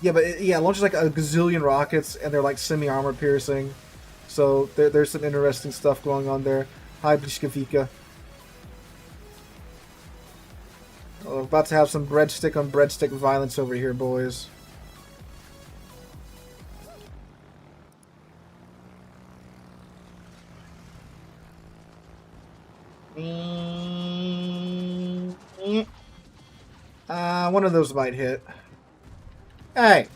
Yeah, but it launches like a gazillion rockets, and they're like semi-armor piercing. So there's some interesting stuff going on there. Hi, Blishkavika. We're about to have some breadstick on breadstick violence over here, boys. One of those might hit. Hey,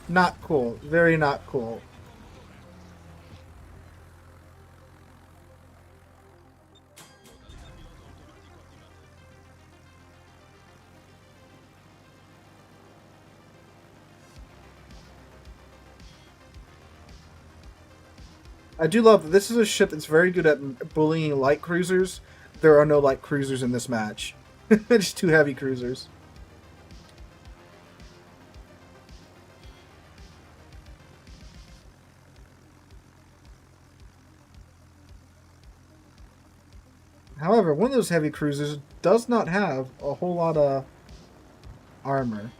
not cool. Very not cool. I do love that this is a ship that's very good at bullying light cruisers. There are no light cruisers in this match. Just 2 heavy cruisers. However, one of those heavy cruisers does not have a whole lot of armor.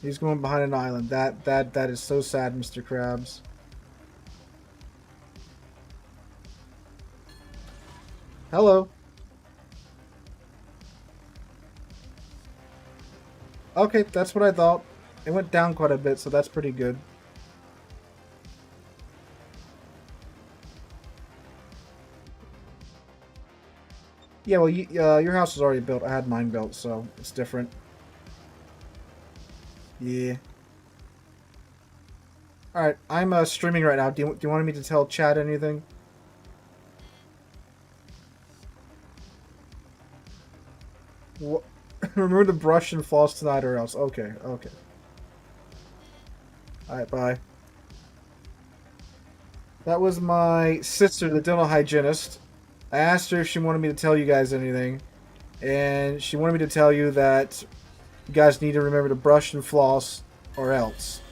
He's going behind an island. That is so sad, Mr. Krabs. Hello. Okay, that's what I thought. It went down quite a bit, so that's pretty good. Yeah, well, your house is already built. I had mine built, so it's different. Yeah. Alright, I'm streaming right now. Do you want me to tell chat anything? What? Remember to brush and floss tonight or else. Okay, okay. Alright, bye. That was my sister, the dental hygienist. I asked her if she wanted me to tell you guys anything. And she wanted me to tell you that you guys need to remember to brush and floss or else.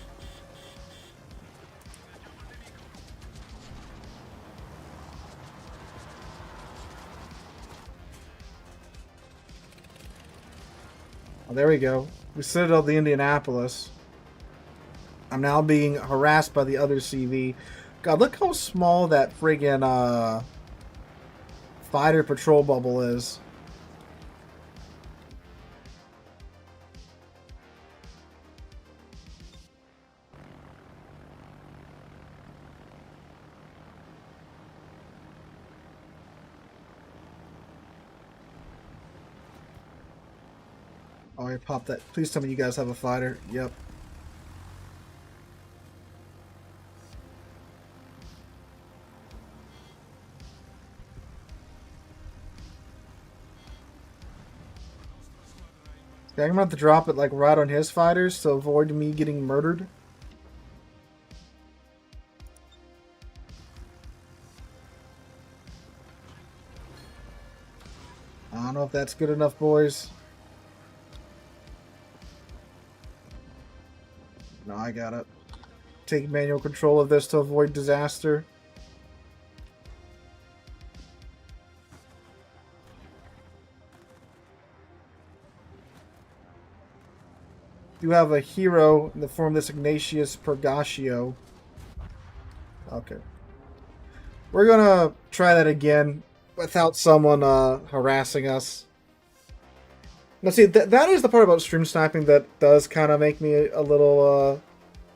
Oh, there we go. We citadelled the Indianapolis. I'm now being harassed by the other CV. God, look how small that friggin' fighter patrol bubble is. Oh, I popped that. Please tell me you guys have a fighter. Yep. Yeah, I'm gonna have to drop it like right on his fighters to avoid me getting murdered. I don't know if that's good enough, boys. No, I got it. Take manual control of this to avoid disaster. You have a hero in the form of this Ignatius Purgatio. Okay. We're gonna try that again without someone harassing us. Now see, that is the part about stream sniping that does kind of make me a little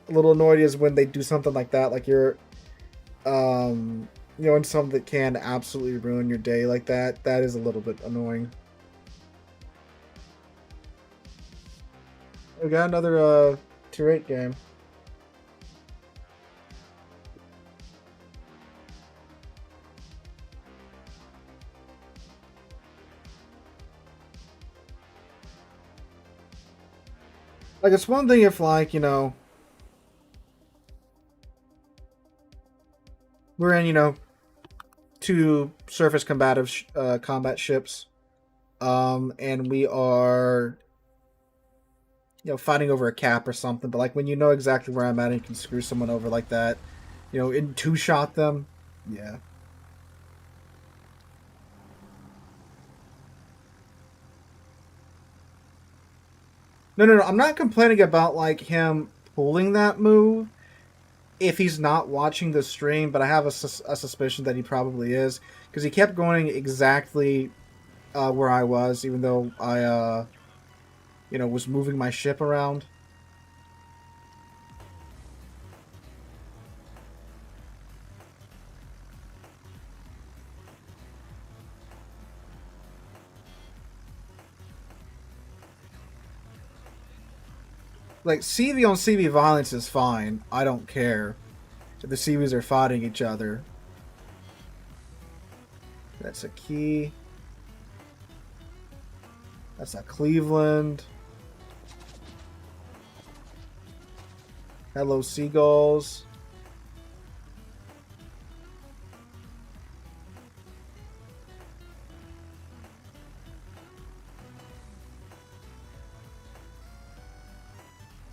annoyed, is when they do something like that, like you're, you know, in something that can absolutely ruin your day like that. That is a little bit annoying. We got another tier 8 game. Like, it's one thing if, like, you know, we're in, you know, 2 surface combative combat ships, and we are, you know, fighting over a cap or something. But like when you know exactly where I'm at and you can screw someone over like that, you know, in 2-shot them, yeah. No. I'm not complaining about like him pulling that move if he's not watching the stream, but I have a suspicion that he probably is, because he kept going exactly where I was, even though I, you know, was moving my ship around. Like, CV on CV violence is fine. I don't care if the CVs are fighting each other. That's a key. That's a Cleveland. Hello, seagulls.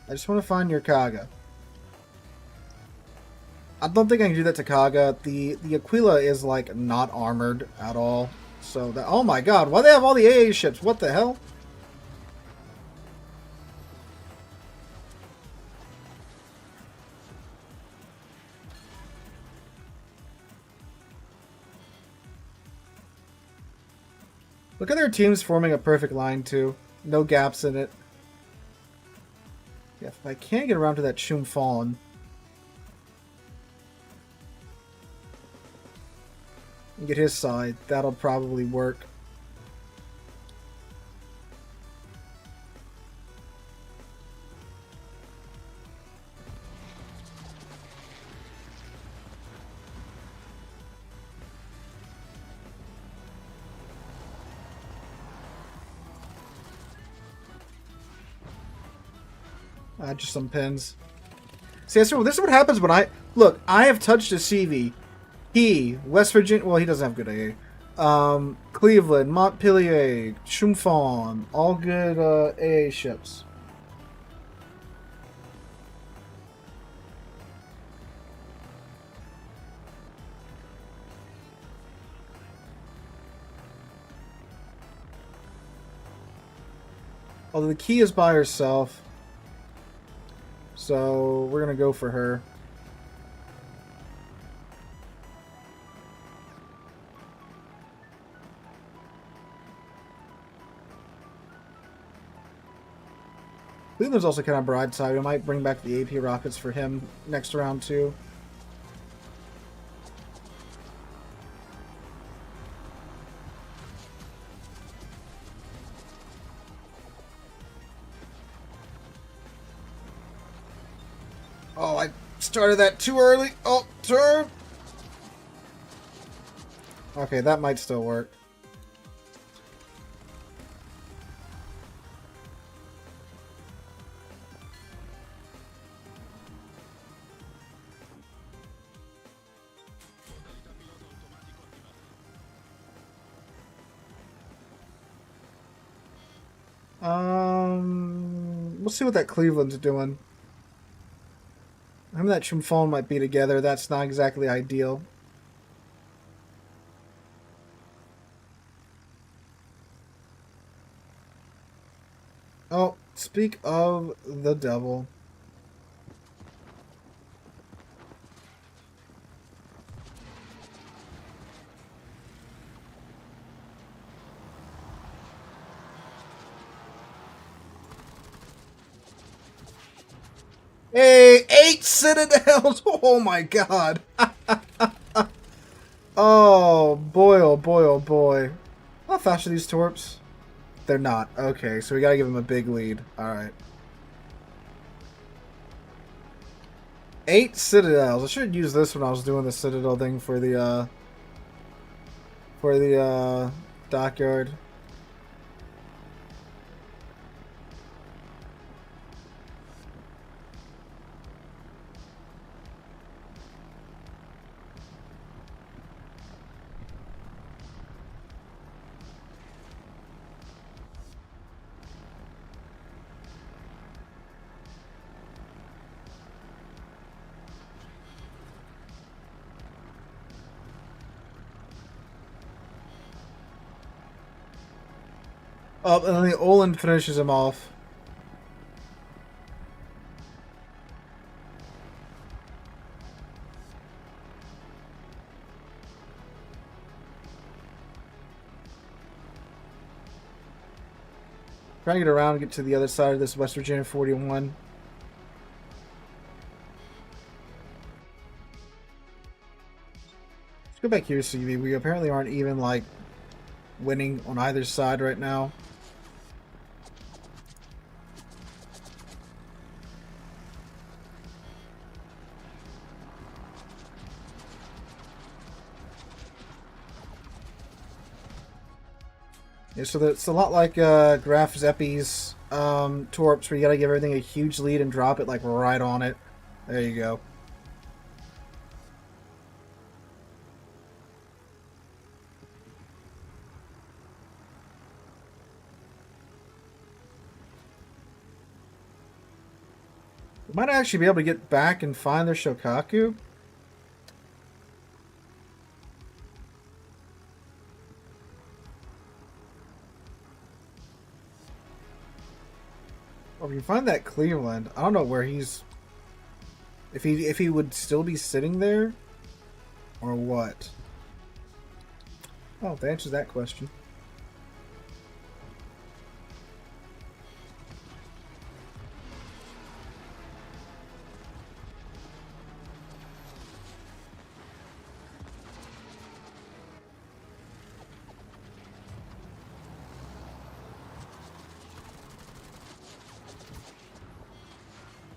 I just want to find your Kaga. I don't think I can do that to Kaga. The Aquila is like not armored at all. So that, oh my god, why do they have all the AA ships? What the hell? Look at their teams forming a perfect line too. No gaps in it. Yeah, if I can't get around to that Shum Fawn. And get his side, that'll probably work. Just some pins. See, this is what happens when I... Look, I have touched a CV. He, West Virginia... Well, he doesn't have good AA. Cleveland, Montpelier, Chumphon. All good AA ships. Although the key is by herself. So, we're going to go for her. Cleveland's also kind of broadside. We might bring back the AP rockets for him next round, too. Oh, I started that too early. Oh, turn. Okay, that might still work. We'll see what that Cleveland's doing. Him and that Chumphon might be together. That's not exactly ideal. Oh, speak of the devil. Hey, 8 citadels! Oh my god! Oh boy, oh boy, oh boy. How fast are these torps? They're not. Okay, so we gotta give them a big lead. Alright. 8 citadels. I should have used this when I was doing the citadel thing for the dockyard. Oh, and then the Olin finishes him off. Trying to get around and get to the other side of this West Virginia 41. Let's go back here, CV. We apparently aren't even, like, winning on either side right now. Yeah, so it's a lot like Graf Zeppi's torps, where you gotta give everything a huge lead and drop it like right on it. There you go. We might actually be able to get back and find their Shokaku. Or if you find that Cleveland, I don't know where he's... If he would still be sitting there, or what? Oh, that answers that question.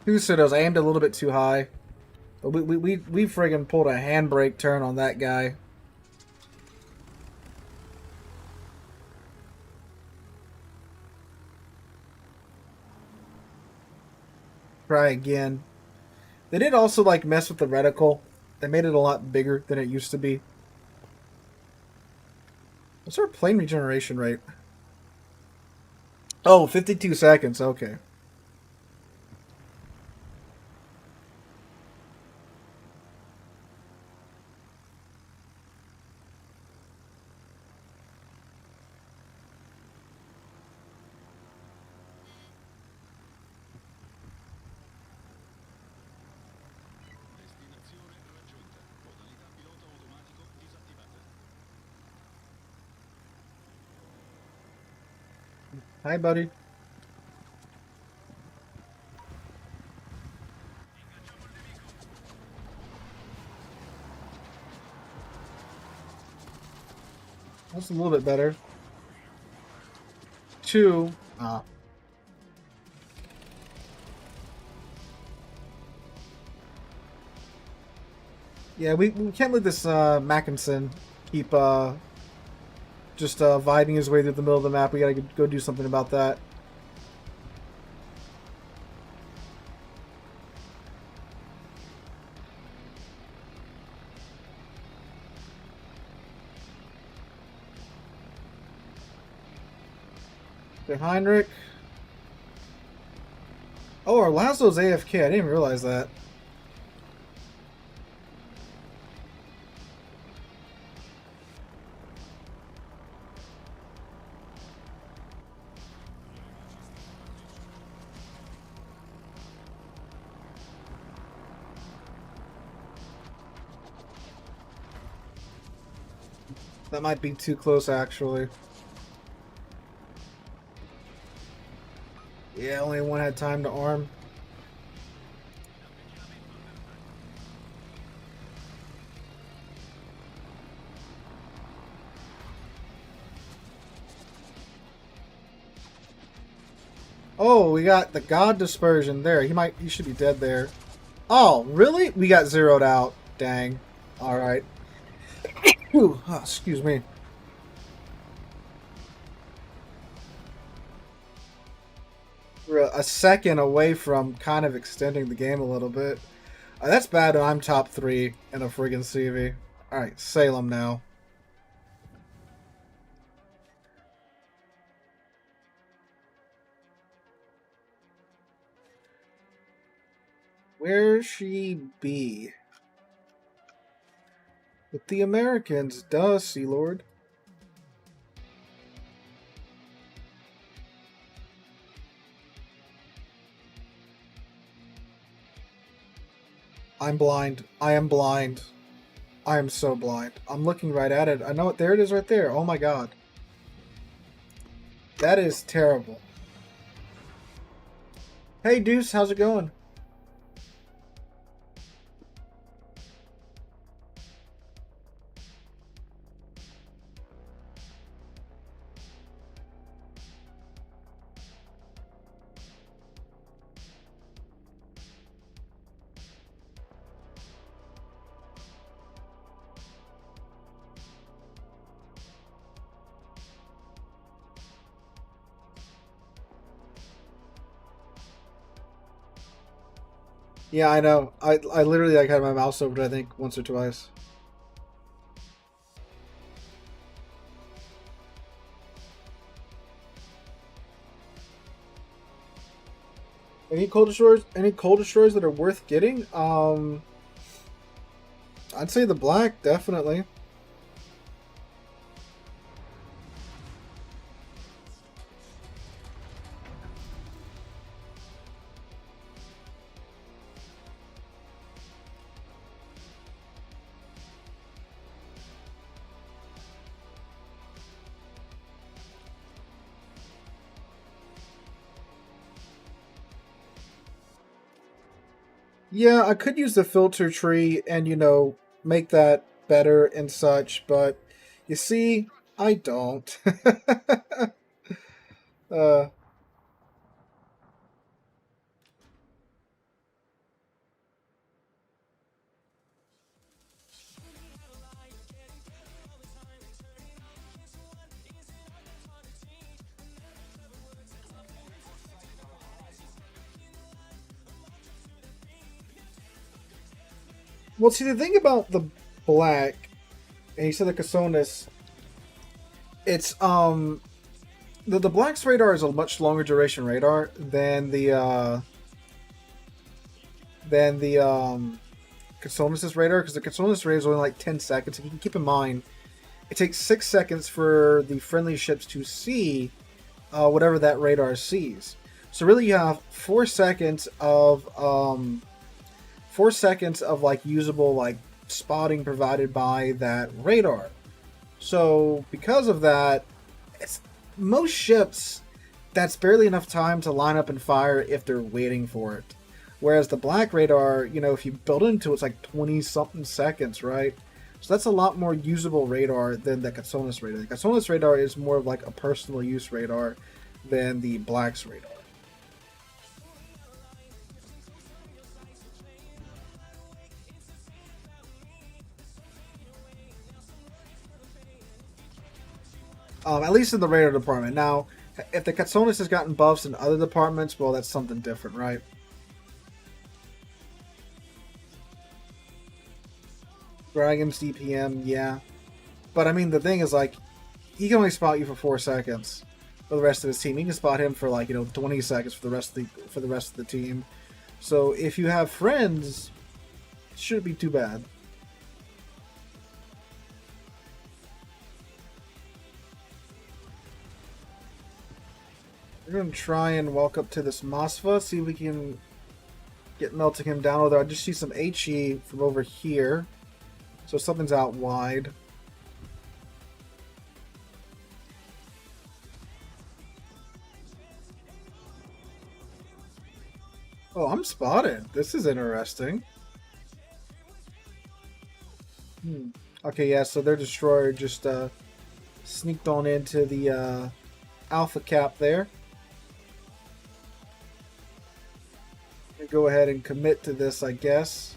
Two Citadels. I aimed a little bit too high. But we friggin' pulled a handbrake turn on that guy. Try again. They did also like mess with the reticle. They made it a lot bigger than it used to be. What's our plane regeneration rate? Oh, 52 seconds. Okay. Hi, buddy. That's a little bit better. 2. Yeah, we can't let this Mackinson keep just vibing his way through the middle of the map. We gotta go do something about that. Okay, Heinrich. Oh, our Laszlo's AFK. I didn't even realize that. That might be too close, actually. Yeah, only one had time to arm. Oh, we got the God Dispersion there. He should be dead there. Oh, really? We got zeroed out. Dang. Alright. Oh, excuse me. We're a second away from kind of extending the game a little bit. That's bad. I'm top 3 in a friggin' CV. Alright, Salem now. Where she be? With the Americans, duh, Sealord. I'm blind. I am blind. I am so blind. I'm looking right at it. I know it. There it is right there. Oh my god. That is terrible. Hey, Deuce. How's it going? Yeah, I know. I literally like had my mouse over it, I think, once or twice. Any cold destroyers? Any cold destroyers that are worth getting? I'd say the black, definitely. Yeah, I could use the filter tree and, make that better and such, but you see, I don't. uh, Well, see, the thing about the black, and you said the Casonas, it's the black's radar is a much longer duration radar than the Casonas' radar, because the Casonas radar is only like 10 seconds. And you can keep in mind, it takes 6 seconds for the friendly ships to see whatever that radar sees. So really, you have 4 seconds of like usable like spotting provided by that radar. So because of that, it's most ships, that's barely enough time to line up and fire if they're waiting for it. Whereas the black radar, you know, if you build into it, it's like 20 something seconds, right? So that's a lot more usable radar than the Casonas radar. The Casonas radar is more of like a personal use radar than the black's radar. At least in the radar department. Now, if the Casonas has gotten buffs in other departments, well, that's something different, right? Dragon's DPM, yeah. But I mean, the thing is, like, he can only spot you for 4 seconds for the rest of his team. He can spot him for, like, 20 seconds for the rest of the team. So if you have friends, it shouldn't be too bad. We're going to try and walk up to this Mosfa, see if we can get melting him down. Although I just see some HE from over here. So something's out wide. Oh, I'm spotted. This is interesting. Okay, yeah, so their destroyer just sneaked on into the alpha cap there. Go ahead and commit to this, I guess.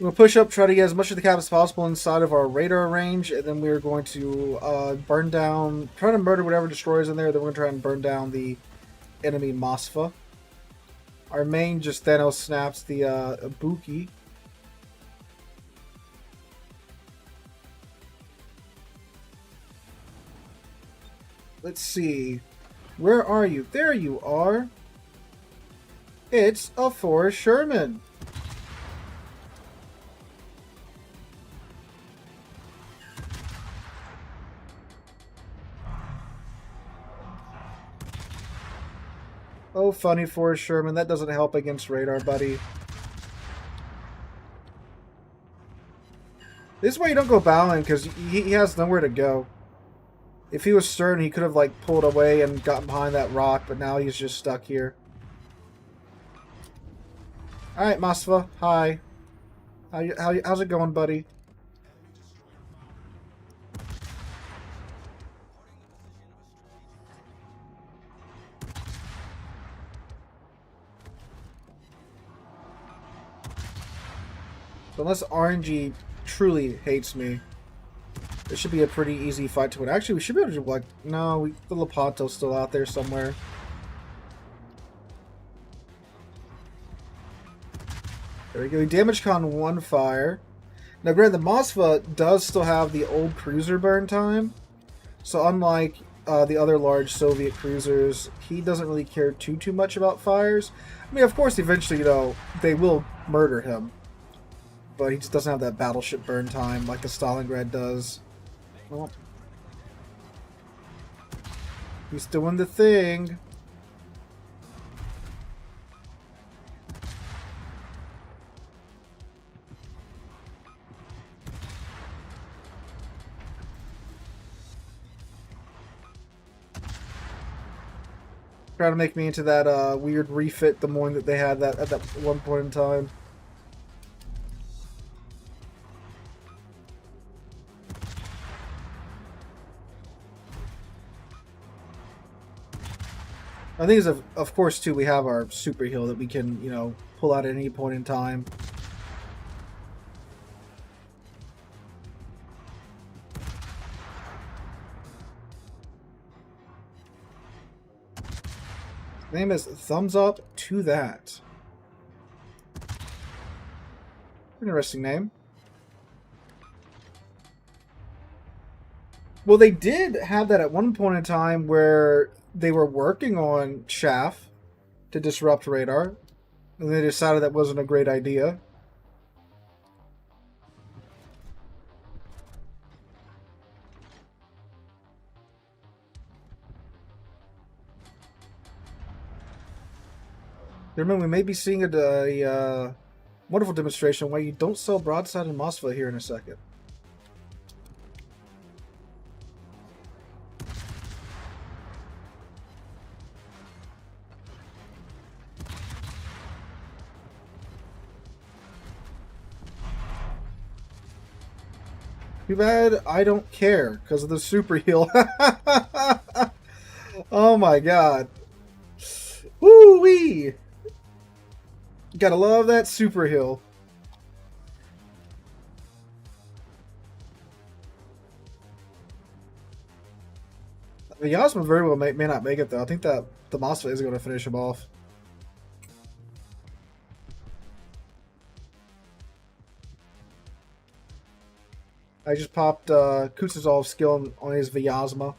We'll push up, try to get as much of the cap as possible inside of our radar range, and then we're going to burn down, try to murder whatever destroyers in there. Then we're going to try and burn down the enemy Mosfa. Our main just Thanos snaps the Ibuki. Let's see. Where are you? There you are. It's a Forrest Sherman. Oh, funny Forrest Sherman. That doesn't help against radar, buddy. This is why you don't go bowling, because he has nowhere to go. If he was stern, he could have like pulled away and gotten behind that rock, but now he's just stuck here. Alright, Masva. Hi. How's it going, buddy? So unless RNG truly hates me, this should be a pretty easy fight to win. Actually, we should be able to, like, no, the Lepanto's still out there somewhere. There we go. We damage con 1 fire. Now, granted, the Mosfa does still have the old cruiser burn time. So unlike the other large Soviet cruisers, he doesn't really care too much about fires. I mean, of course, eventually, they will murder him. But he just doesn't have that battleship burn time like the Stalingrad does. Well, he's doing the thing. Trying to make me into that weird refit the morning that they had that at that one point in time. I think is of course too we have our super heal that we can, pull out at any point in time. Name is Thumbs Up to That. Interesting name. Well, they did have that at one point in time where they were working on Chaff to disrupt radar, and they decided that wasn't a great idea. Remember, we may be seeing a wonderful demonstration why you don't sell broadside and Mossville here in a second. Too bad I don't care because of the super heal. Oh my god. Woo-wee! Gotta love that super heal. The Yasma very well may not make it though. I think that the Mossville is going to finish him off. I just popped Kuznetsov's skill on his Vyazma.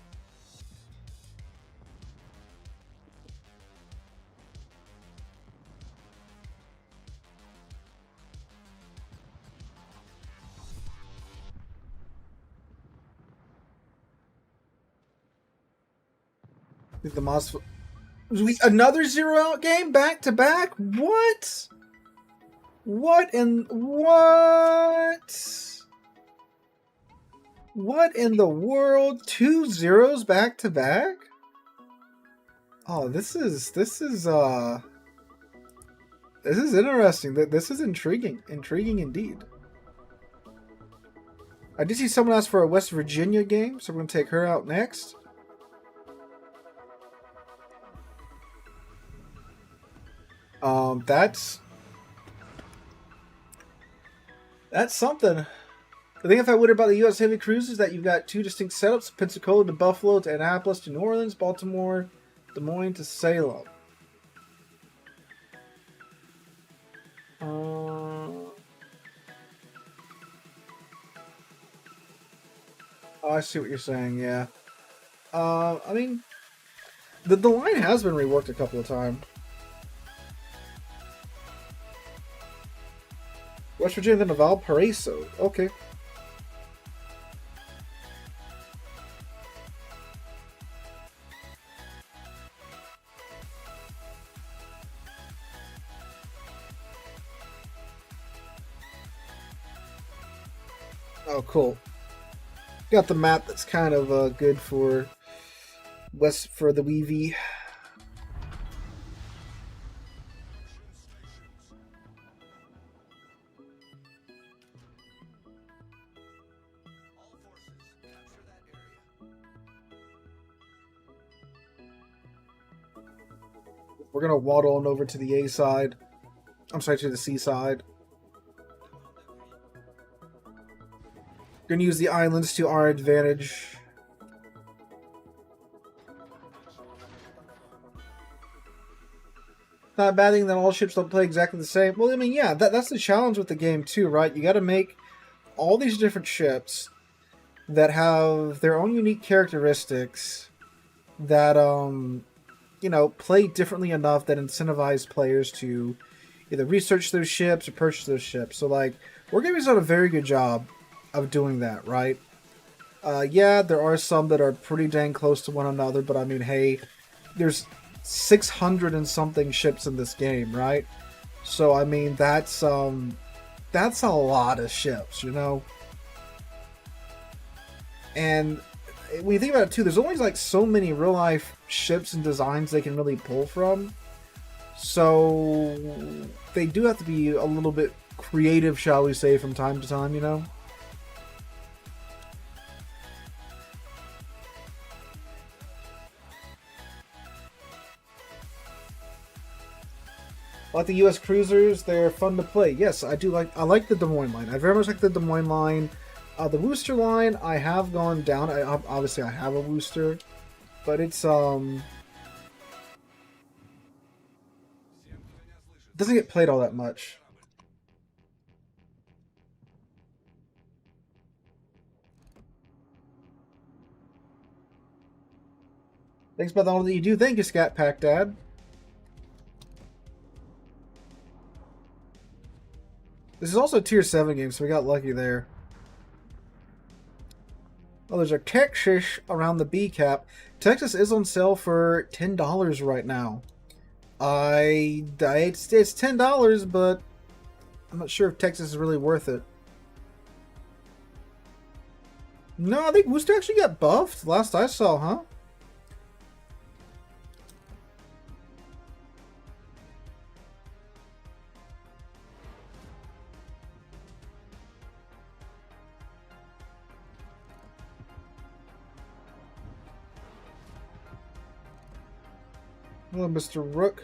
The Mossville. Another 0-out game back to back? What? What in what? What in the world? 2 zeros back to back? Oh, this is interesting. This is intriguing. Intriguing indeed. I did see someone ask for a West Virginia game, so we're gonna take her out next. That's something. The thing I wonder about the U.S. Heavy Cruise is that you've got 2 distinct setups: Pensacola to Buffalo to Annapolis to New Orleans, Baltimore, Des Moines to Salem. Oh, I see what you're saying. Yeah. I mean, the line has been reworked a couple of times. West Virginia, then to Valparaiso. Okay. Oh, cool. Got the map that's kind of good for the Weavy. We're gonna waddle on over to the A side. I'm sorry, to the C side. Gonna use the islands to our advantage. Not a bad thing that all ships don't play exactly the same. Well, I mean, yeah, that's the challenge with the game too, right? You got to make all these different ships that have their own unique characteristics that, you know, play differently enough that incentivize players to either research those ships or purchase those ships. So, like, Wargaming's done a very good job of doing that, right? Yeah, there are some that are pretty dang close to one another, but I mean, hey, there's 600 and something ships in this game, right? So, I mean, that's a lot of ships, you know? And when you think about it too, there's only like so many real life ships and designs they can really pull from. So they do have to be a little bit creative, shall we say, from time to time, you know? Like the U.S. cruisers, they're fun to play. Yes, I like the Des Moines line. I very much like the Des Moines line. The Wooster line, I have gone down. Obviously, I have a Wooster, but it's doesn't get played all that much. Thanks about all that you do. Thank you, Scat Pack Dad. This is also a tier 7 game, so we got lucky there. Oh, there's a Texas around the B cap. Texas is on sale for $10 right now. It's $10, but I'm not sure if Texas is really worth it. No, I think Worcester actually got buffed last I saw, huh? Hello, Mr. Rook.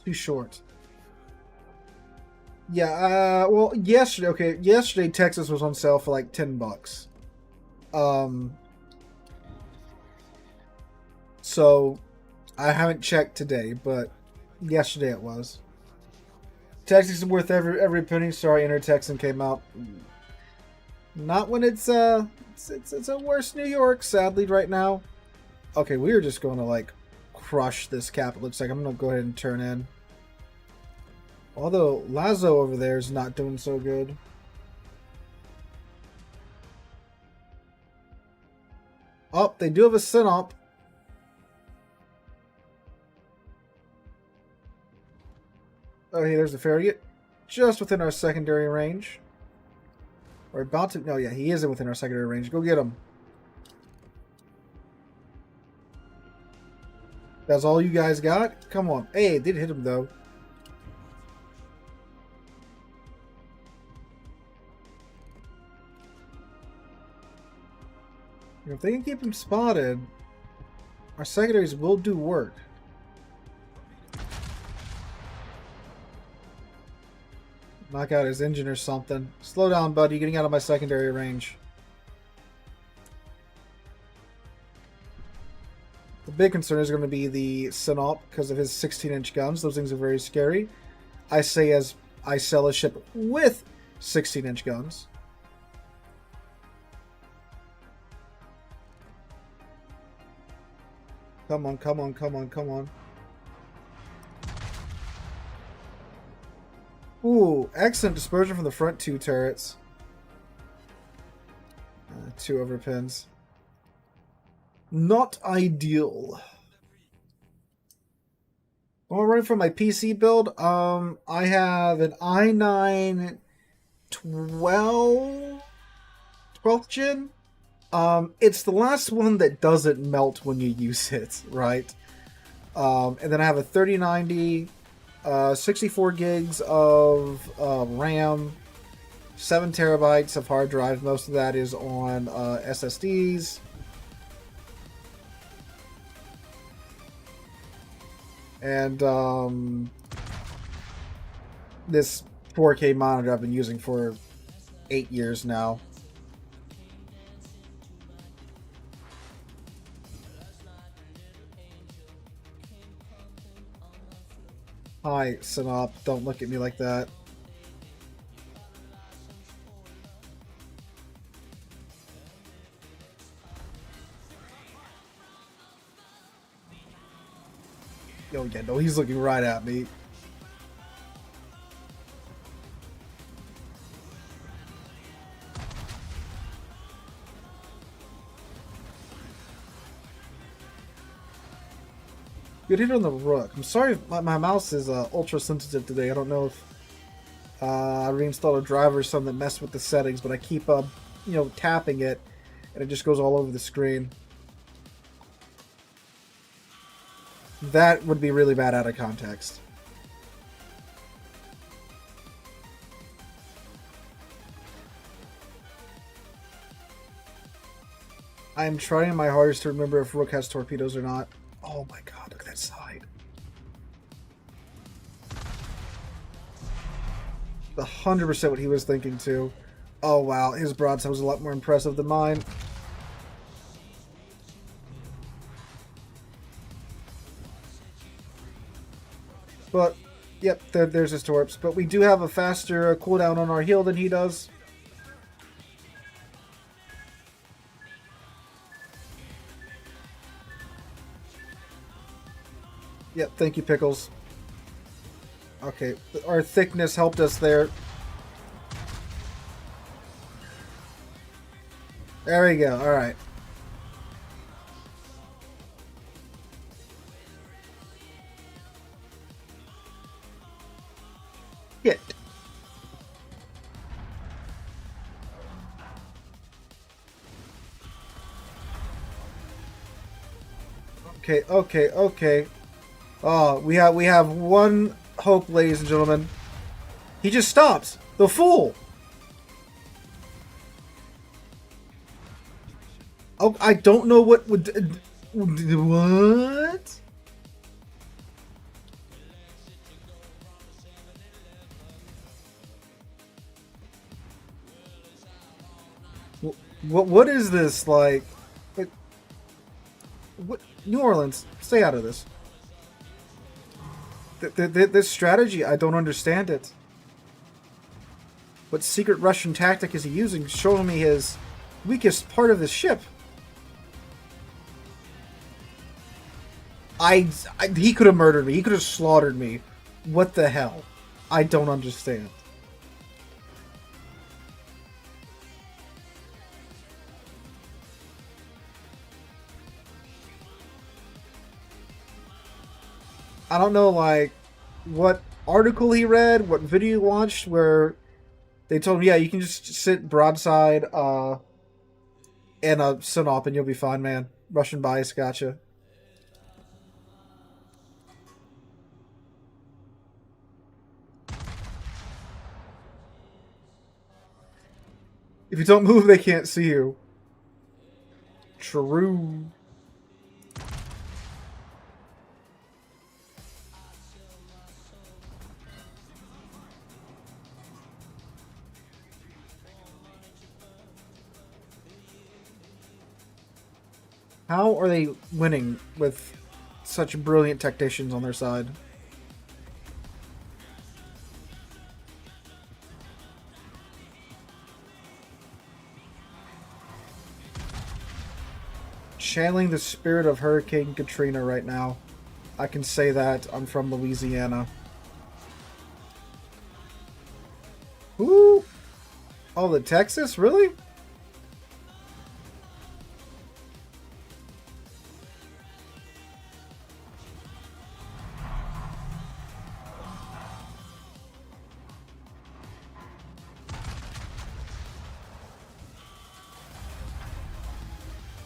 Too short. Yeah, well, yesterday Texas was on sale for like $10. So I haven't checked today, but yesterday it was. Texas is worth every penny. Sorry, Inner Texan came out. Not when it's a worse New York, sadly, right now. Okay, we are just going to like crush this cap. It looks like I'm going to go ahead and turn in. Although Lazo over there is not doing so good. Oh, they do have a Synop. Oh, hey, there's the Farragut. Just within our secondary range. We're about to... No, yeah, he isn't within our secondary range. Go get him. That's all you guys got? Come on. Hey, it did hit him, though. If they can keep him spotted, our secondaries will do work. Knock out his engine or something. Slow down, buddy. Getting out of my secondary range. The big concern is going to be the Synop because of his 16-inch guns. Those things are very scary. I say as I sell a ship with 16-inch guns. Come on, come on, come on, come on. Ooh, excellent dispersion from the front two turrets. 2 overpins. Not ideal. Well, running from my PC build, I have an i9 12th gen. It's the last one that doesn't melt when you use it, right? And then I have a 3090, 64 gigs of RAM, 7 terabytes of hard drive. Most of that is on SSDs. And this 4K monitor I've been using for 8 years now. Hi, Synop. Don't look at me like that. Oh, yeah, no, he's looking right at me. Good hit on the Rook. I'm sorry, my mouse is ultra sensitive today. I don't know if I reinstalled a driver or something that messed with the settings, but I keep tapping it, and it just goes all over the screen. That would be really bad out of context. I'm trying my hardest to remember if Rook has torpedoes or not. Oh my god, look at that side. 100% what he was thinking too. Oh wow, his broadside was a lot more impressive than mine. But, yep, there's his torps. But we do have a faster cooldown on our heal than he does. Yep, thank you, Pickles. Okay, our thickness helped us there. There we go, alright. Hit. Okay, okay, okay. Oh, we have one hope, ladies and gentlemen. He just stops. The fool. Oh, I don't know what would. What? What is this like? What? New Orleans, stay out of this. This strategy, I don't understand it. What secret Russian tactic is he using? Showing me his weakest part of his ship. He could have murdered me. He could have slaughtered me. What the hell? I don't understand. I don't know, like, what article he read, what video he watched, where they told him, yeah, you can just sit broadside and a Sinop and you'll be fine, man. Russian bias, gotcha. If you don't move, they can't see you. True. How are they winning with such brilliant technicians on their side? Channeling the spirit of Hurricane Katrina right now. I can say that. I'm from Louisiana. Ooh! Oh, the Texas? Really?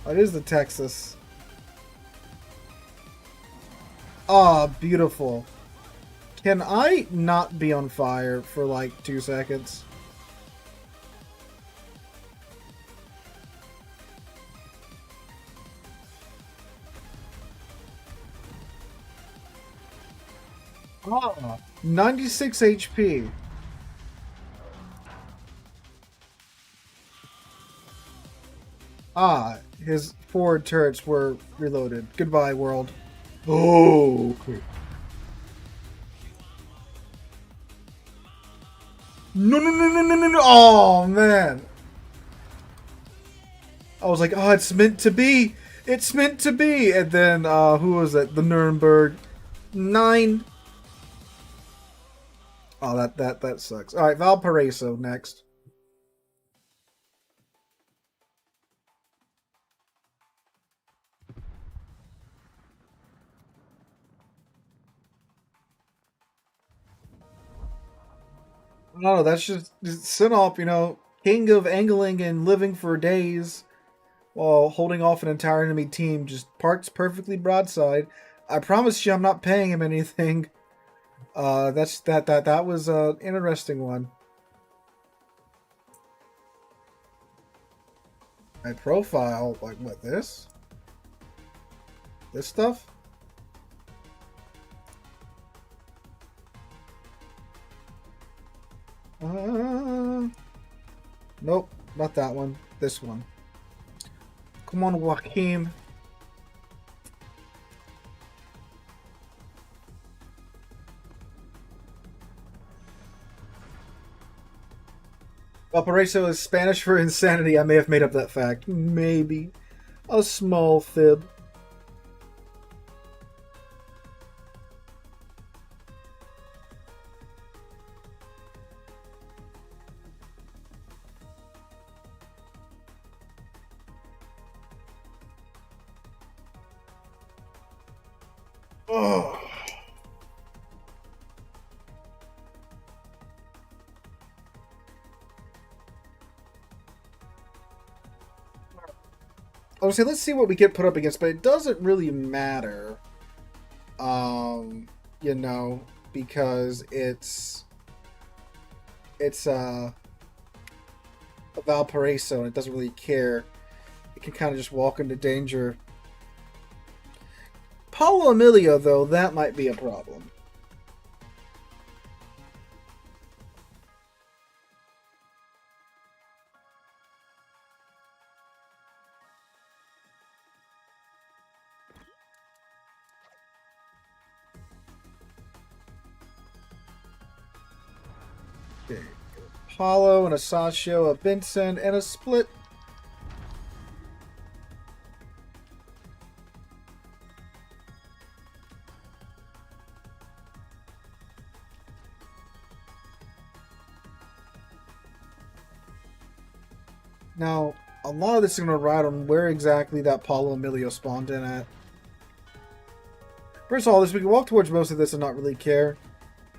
It is the Texas. Ah, beautiful. Can I not be on fire for like 2 seconds? Ah, 96 HP. Ah, his forward turrets were reloaded. Goodbye, world. Oh, okay. No, no, no, no, no, no, no. Oh, man. I was like, oh, it's meant to be. It's meant to be. And then, who was it? The Nuremberg 9. Oh, that sucks. All right, Valparaiso next. No, that's just Sinop, you know, king of angling and living for days while holding off an entire enemy team, just parks perfectly broadside. I promise you I'm not paying him anything. That was an interesting one. My profile, like what, this? This stuff? Nope, not that one. This one. Come on, Joaquin. Valparaiso is Spanish for insanity. I may have made up that fact. Maybe. A small fib. Oh. I would say let's see what we get put up against, but it doesn't really matter. You know, because it's a Valparaiso and it doesn't really care. It can kind of just walk into danger. Paulo Emilio, though, that might be a problem. Okay. Paulo and a Sasho, a Vincent, and a split. Now, a lot of this is going to ride on where exactly that Paulo Emilio spawned in at. First of all, we can walk towards most of this and not really care.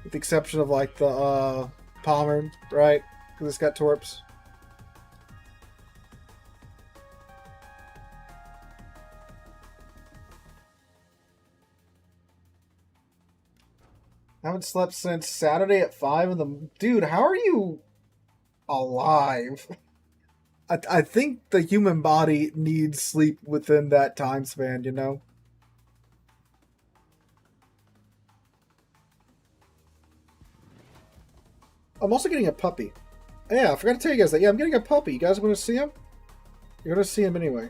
With the exception of, like, the, Palmer, right? Because it's got torps. Haven't slept since Saturday at 5 in the... Dude, how are you alive? I think the human body needs sleep within that time span, you know? I'm also getting a puppy. Yeah, I forgot to tell you guys that. Yeah, I'm getting a puppy. You guys want to see him? You're going to see him anyway.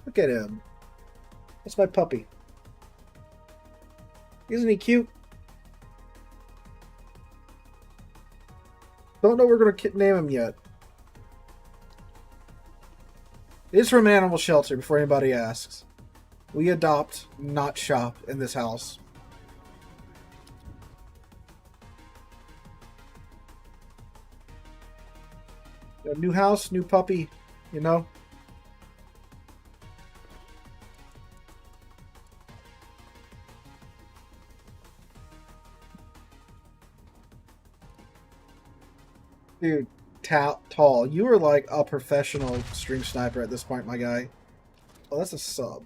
Look at him. That's my puppy. Isn't he cute? Don't know we're going to name him yet. It is from an animal shelter, before anybody asks. We adopt, not shop, in this house. A new house, new puppy, you know? Dude, tall. You are like a professional stream sniper at this point, my guy. Oh, that's a sub.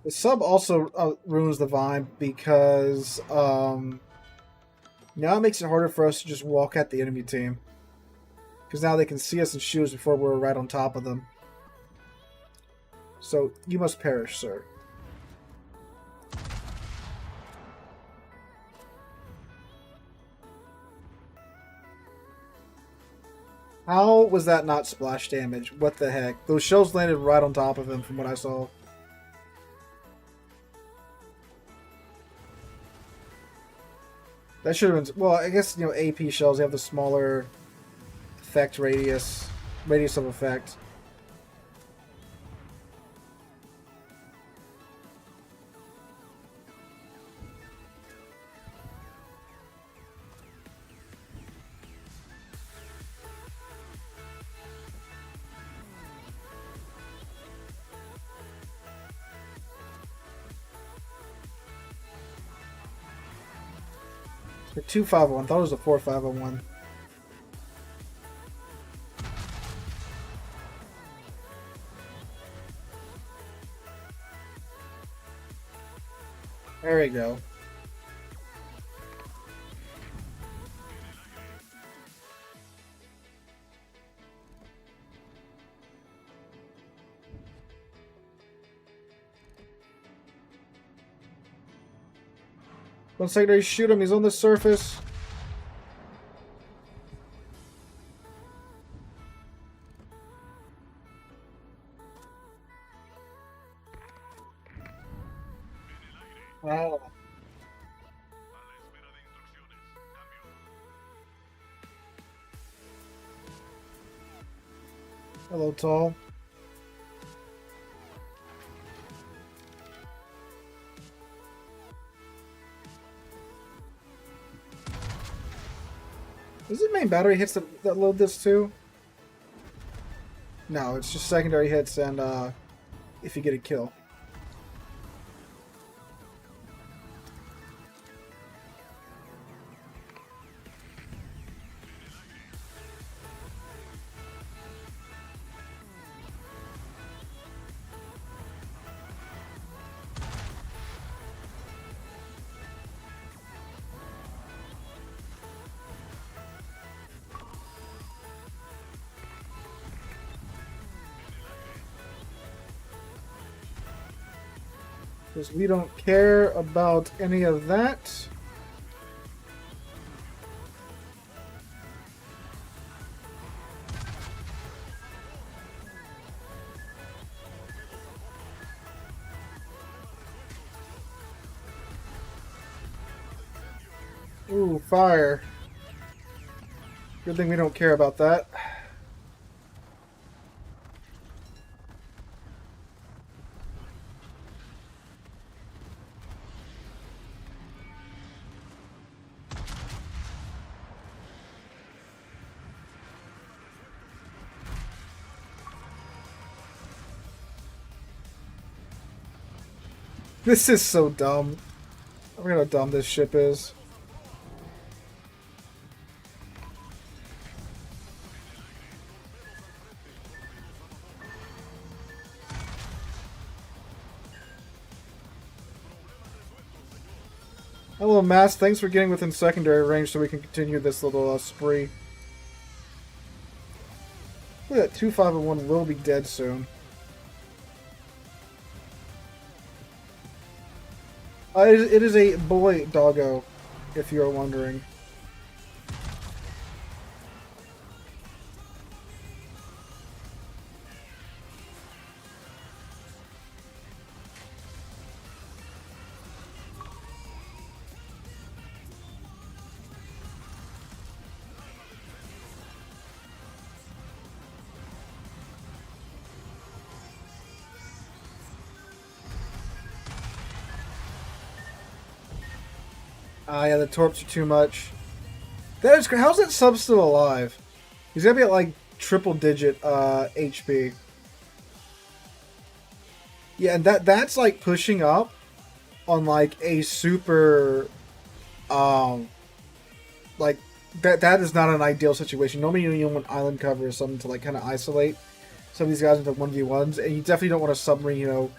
The sub also ruins the vibe because now it makes it harder for us to just walk at the enemy team. Because now they can see us and shoot us before we're right on top of them. So, you must perish, sir. How was that not splash damage? What the heck? Those shells landed right on top of him from what I saw. That should have been... Well, I guess, you know, AP shells have the smaller effect radius of effect. For 2-5-1. Thought it was a 4-5-1. There we go. One secondary, shoot him. He's on the surface. Wow. Hello, Tall. Is it main battery hits that load this too? No, it's just secondary hits and if you get a kill. Because we don't care about any of that. Ooh, fire. Good thing we don't care about that. This is so dumb. I forget how dumb this ship is. Hello, Mass. Thanks for getting within secondary range so we can continue this little spree. Look at that 2-5-1 will be dead soon. It is a boy doggo, if you're wondering. Yeah, the torps are too much. That is, how's that sub still alive? He's gonna be at like triple digit HP. Yeah, and that's like pushing up on like a super like that is not an ideal situation. Normally you want island cover or something to like kind of isolate some of these guys into 1v1s, and you definitely don't want a submarine, you know,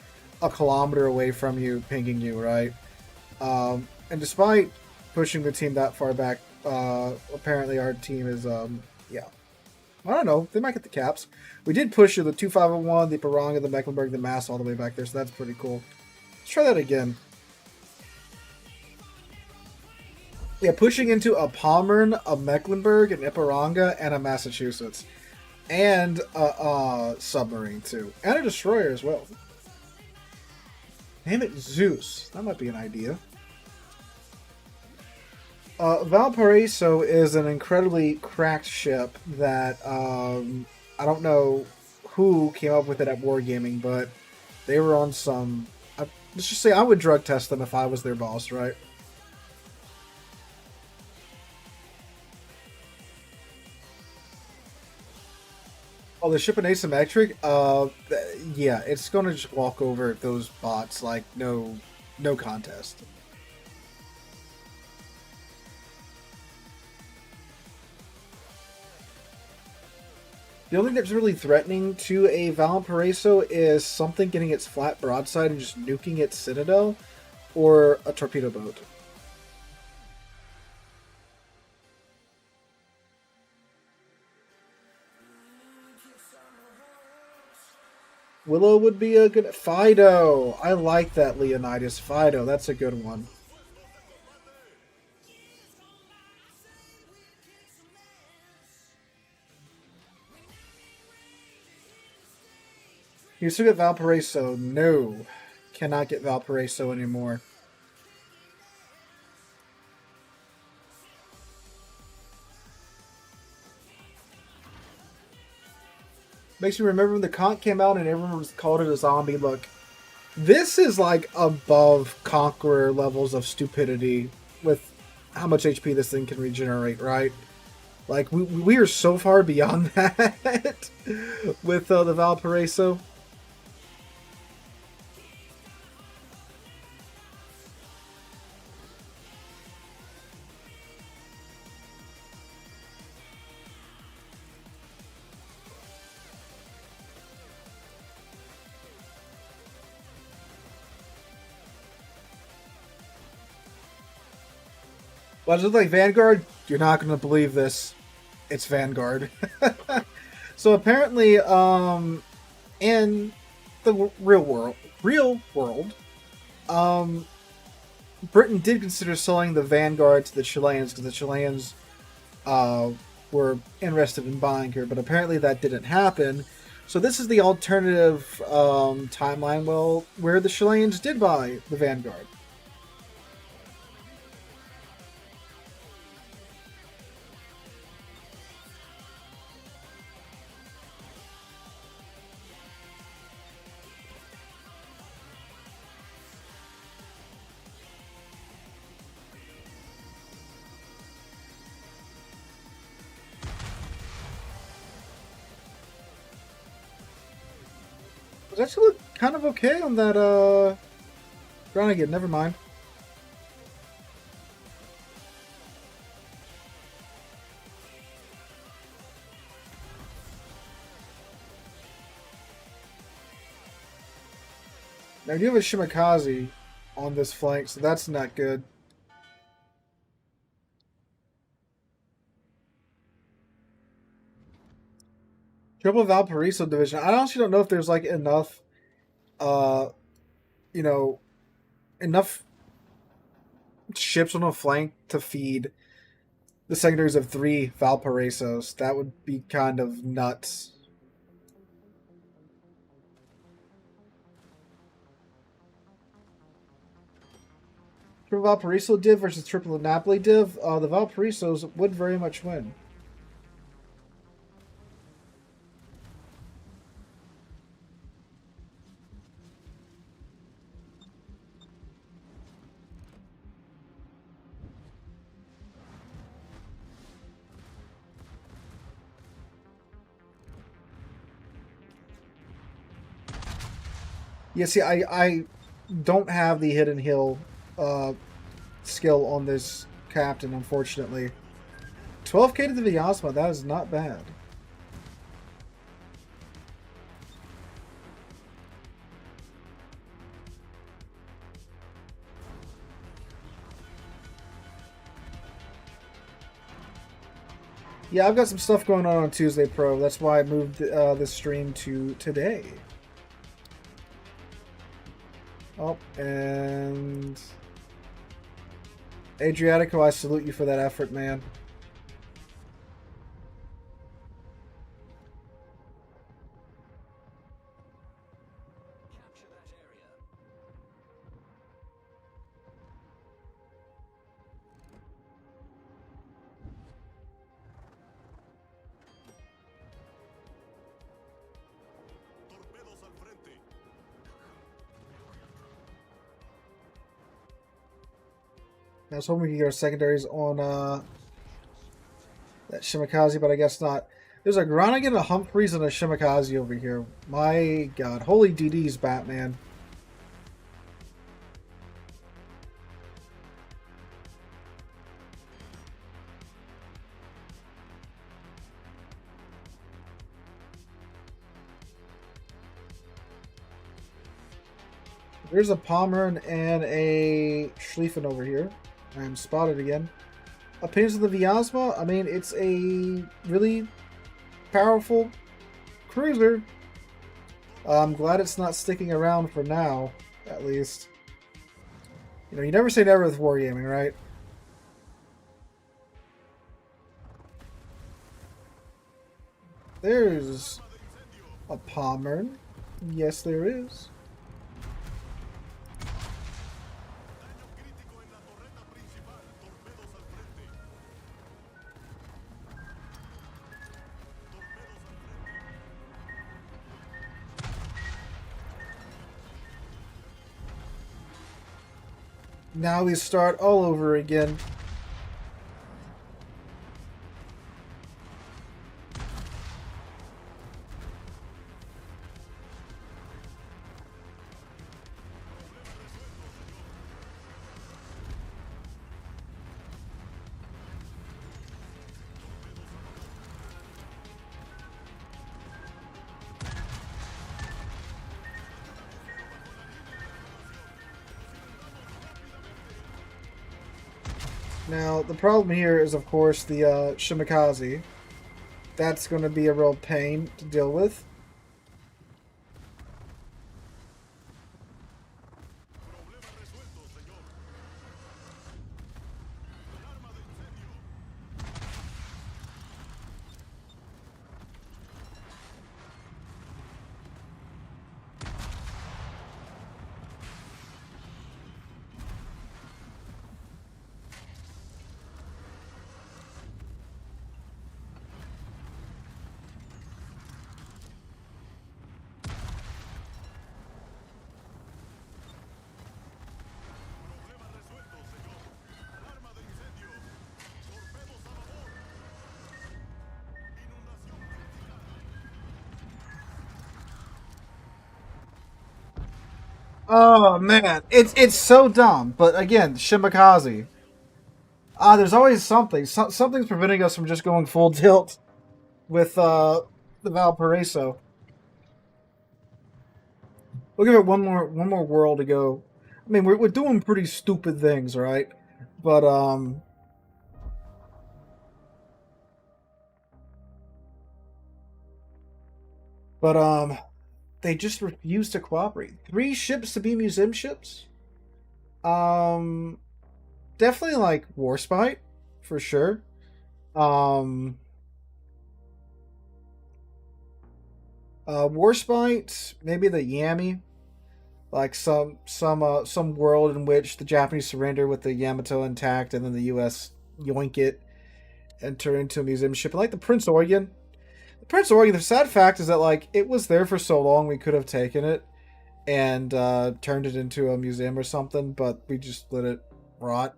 a kilometer away from you pinging you, right? And despite pushing the team that far back, apparently our team is, yeah. I don't know. They might get the caps. We did push the 2-5-1, the Paranga, the Mecklenburg, the Mass all the way back there, so that's pretty cool. Let's try that again. Yeah, pushing into a Pommern, a Mecklenburg, an Ipiranga, and a Massachusetts. And a submarine, too. And a destroyer as well. Name it Zeus. That might be an idea. Valparaiso is an incredibly cracked ship that I don't know who came up with it at Wargaming, but they were on some... let's just say I would drug test them if I was their boss, right? Oh, the ship in asymmetric? Yeah, it's gonna just walk over those bots like no contest. The only thing that's really threatening to a Valparaiso is something getting its flat broadside and just nuking its citadel, or a torpedo boat. Willow would be a good... Fido! I like that, Leonidas. Fido, that's a good one. You still get Valparaiso. No. Cannot get Valparaiso anymore. Makes me remember when the Conch came out and everyone was called it a zombie. Look, this is like above Conqueror levels of stupidity with how much HP this thing can regenerate, right? Like, we are so far beyond that with the Valparaiso. Well, just like Vanguard, you're not going to believe this. It's Vanguard. So apparently, in the real world, Britain did consider selling the Vanguard to the Chileans because the Chileans were interested in buying her, but apparently that didn't happen. So this is the alternative timeline, well, where the Chileans did buy the Vanguard. It actually looked kind of okay on that ground again. Never mind. Now you have a Shimakaze on this flank, so that's not good. Triple Valparaiso division. I honestly don't know if there's like enough, you know, enough ships on a flank to feed the secondaries of 3 Valparaisos. That would be kind of nuts. Triple Valparaiso div versus triple Napoli div. The Valparaisos would very much win. Yeah, see, I don't have the hidden hill skill on this captain, unfortunately. 12k to the Vyazma, that is not bad. Yeah, I've got some stuff going on Tuesday Pro. That's why I moved this stream to today. Oh, and Adriatico, I salute you for that effort, man. I was hoping we could get our secondaries on that Shimakaze, but I guess not. There's a Granigan, a Humphreys, and a Shimakaze over here. My god. Holy DDs, Batman. There's a Pommern and a Schlieffen over here. I'm spotted again. Opinions of the Vyazma? I mean, it's a really powerful cruiser. I'm glad it's not sticking around for now, at least. You know, you never say never with wargaming, right? There's a Pommern. Yes, there is. Now we start all over again. Now, the problem here is, of course, the Shimikaze. That's going to be a real pain to deal with. Oh man, it's so dumb. But again, Shimikaze. There's always something. Something's preventing us from just going full tilt with the Valparaiso. We'll give it one more whirl to go. I mean, we're doing pretty stupid things, right? But they just refuse to cooperate. 3 ships to be museum ships. Definitely like Warspite for sure. Warspite, maybe the Yami, like some world in which the Japanese surrender with the Yamato intact, and then the U.S. yoink it and turn into a museum ship. And like the Prince Eugen. The Prince Eugen, the sad fact is that like it was there for so long we could have taken it and turned it into a museum or something, but we just let it rot.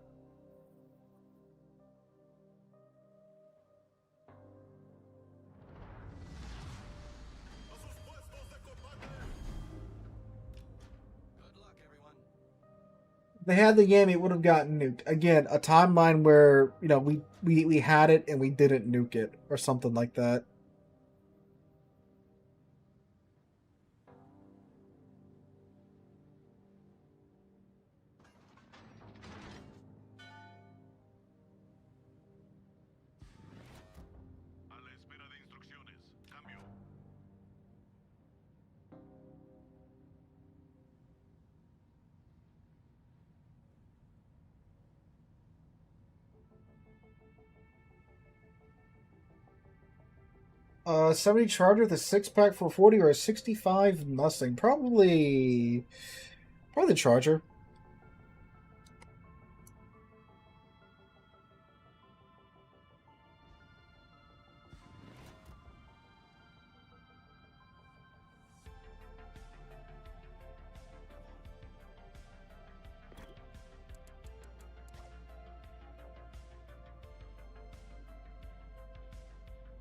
They had the Yami, it would have gotten nuked. Again, a timeline where, you know, we had it and we didn't nuke it or something like that. A la espera de instrucciones. Cambio. A 70 Charger with a 6-pack 440 or a 65 Mustang. Probably the Charger.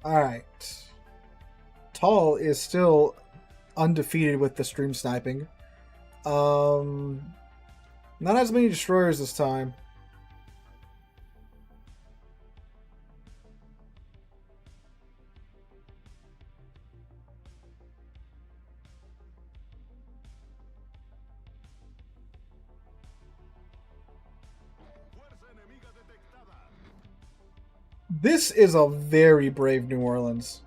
Alright. Tall is still undefeated with the stream sniping. Not as many destroyers this time. Fuerza enemiga detectada. This is a very brave New Orleans.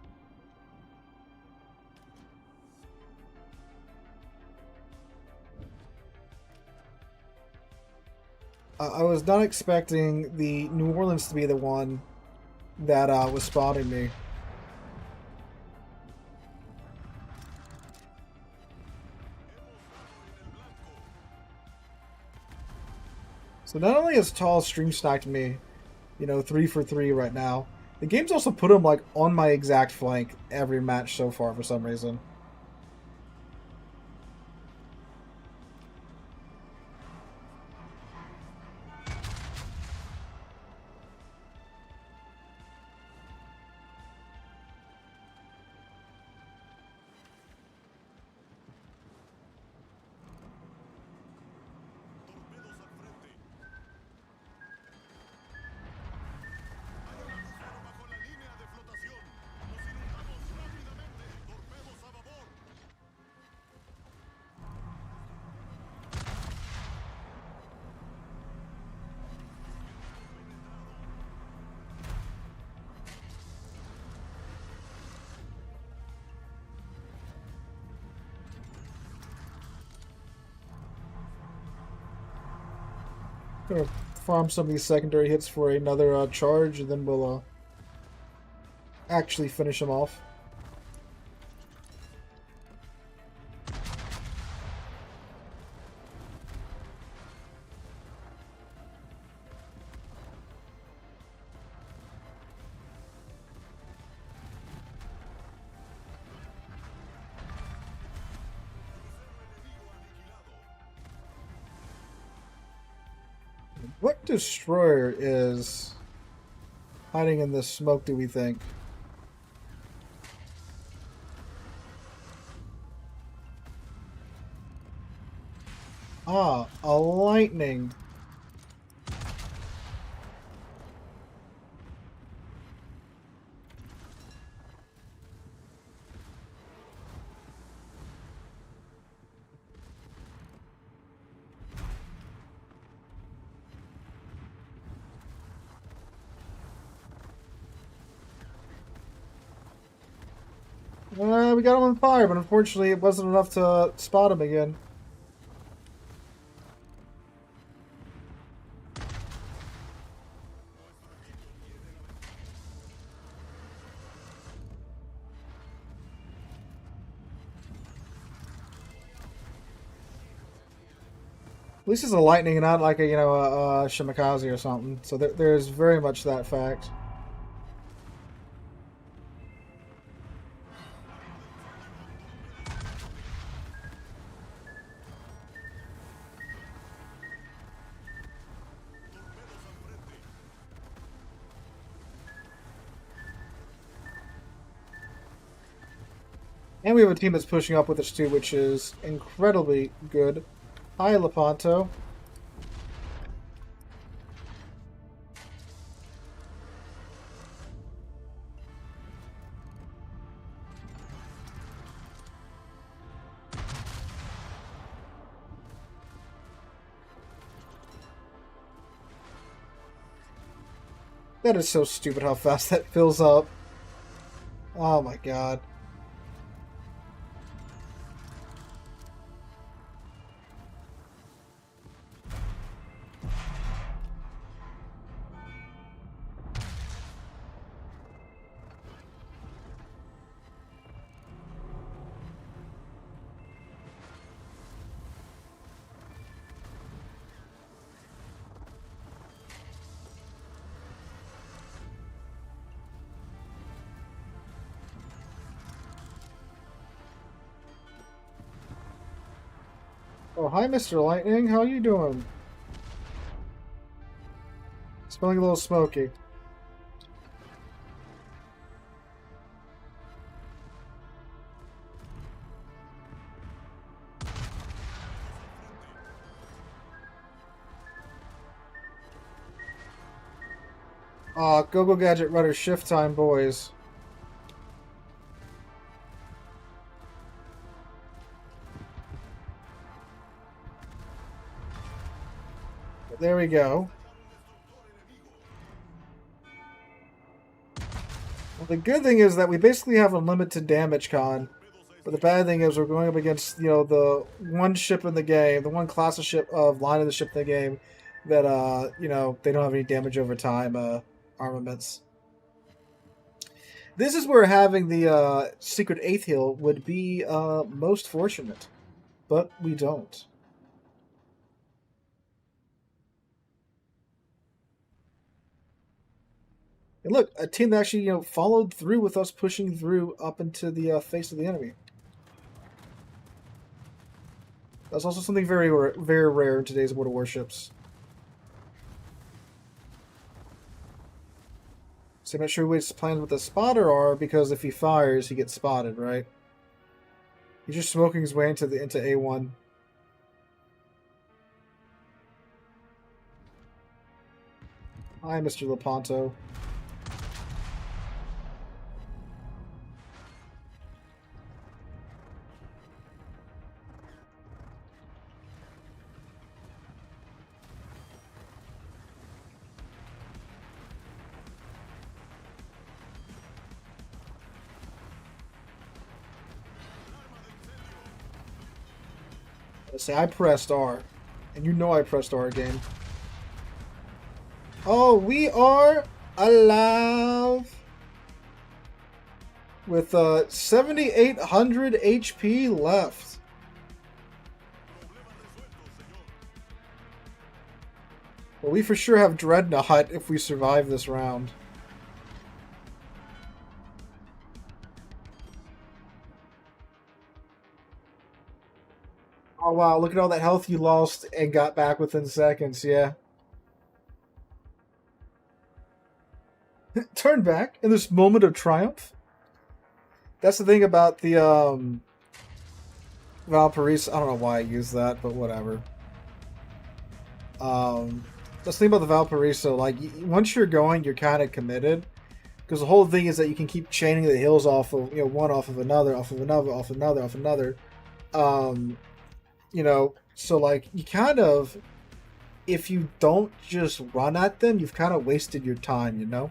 I was not expecting the New Orleans to be the one that was spotting me. So not only has Tall stream sniped me, you know, 3 for 3 right now, the game's also put him like on my exact flank every match so far for some reason. Bajo la línea de flotación. Nos inundamos rápidamente. Torpedos a babor. Gonna farm some of these secondary hits for another charge, and then we'll actually finish him off. What destroyer is hiding in this smoke, do we think? Ah, a lightning. We got him on fire, but unfortunately it wasn't enough to spot him again. At least it's a lightning and not like a, you know, a Shimakaze or something. So there's very much that fact. And we have a team that's pushing up with us too, which is incredibly good. Hi, Lepanto. That is so stupid how fast that fills up. Oh my god. Oh, hi, Mr. Lightning. How you doing? Smelling a little smoky. Go Gadget Rudder shift time, boys. There we go. Well, the good thing is that we basically have unlimited damage con, but the bad thing is we're going up against, you know, the one ship in the game, the one class of ship of line of the ship in the game that you know, they don't have any damage over time armaments. This is where having the secret 8th heal would be most fortunate, but we don't. And look, a team that actually, followed through with us pushing through up into the face of the enemy. That's also something very, very rare in today's World of Warships. So I'm not sure which plans with the spotter are, because if he fires, he gets spotted, right? He's just smoking his way into A1. Hi, Mr. Lepanto. Say I pressed R, and you know I pressed R again. Oh, we are alive with 7,800 HP left. Well, we for sure have Dreadnought if we survive this round. Oh wow, look at all that health you lost and got back within seconds, yeah. Turn back in this moment of triumph. That's the thing about the Valparaiso. I don't know why I used that, but whatever. That's the thing about the Valparaiso. Like, once you're going, you're kind of committed. Because the whole thing is that you can keep chaining the hills off of, one off of another, off of another, off of another, off of another. So like, you kind of, if you don't just run at them, you've kind of wasted your time, Well,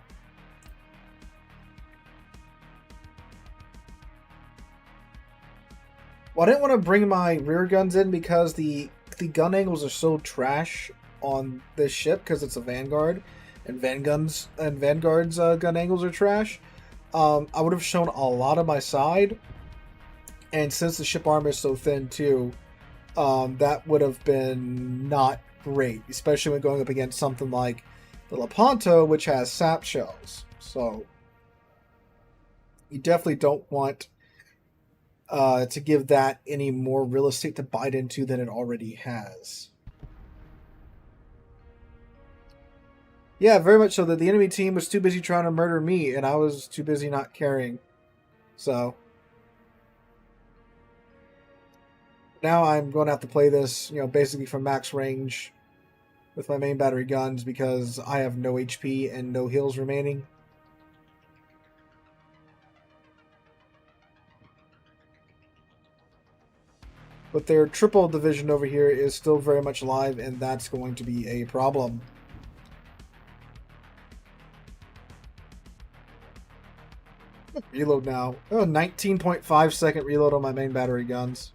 I didn't want to bring my rear guns in because the gun angles are so trash on this ship because it's a Vanguard, and Vanguard's gun angles are trash. I would have shown a lot of my side, and since the ship armor is so thin too, that would have been not great, especially when going up against something like the Lepanto, which has sap shells. So you definitely don't want to give that any more real estate to bite into than it already has. Yeah, very much so. That the enemy team was too busy trying to murder me, and I was too busy not caring. So now I'm going to have to play this, basically from max range with my main battery guns because I have no HP and no heals remaining. But their triple division over here is still very much alive, and that's going to be a problem. Reload now. Oh, 19.5 second reload on my main battery guns.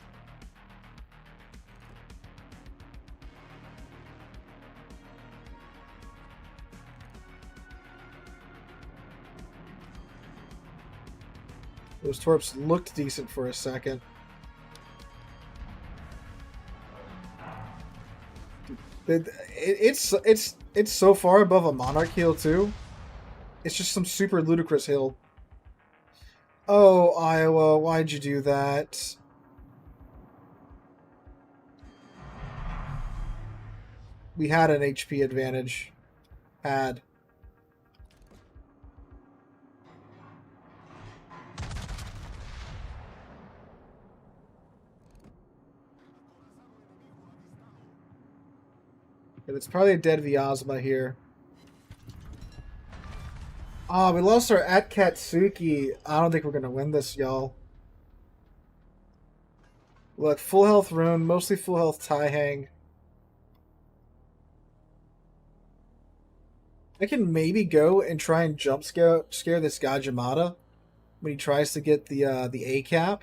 Those torps looked decent for a second. It's so far above a Monarch heal too. It's just some super ludicrous hill. Oh, Iowa, why'd you do that? We had an HP advantage. Had. It's probably a dead Vyazma here. Ah, we lost our Atkatsuki. I don't think we're going to win this, y'all. Look, full health Rune, mostly full health Taihang. I can maybe go and try and jump scare this Gajimata when he tries to get the A cap.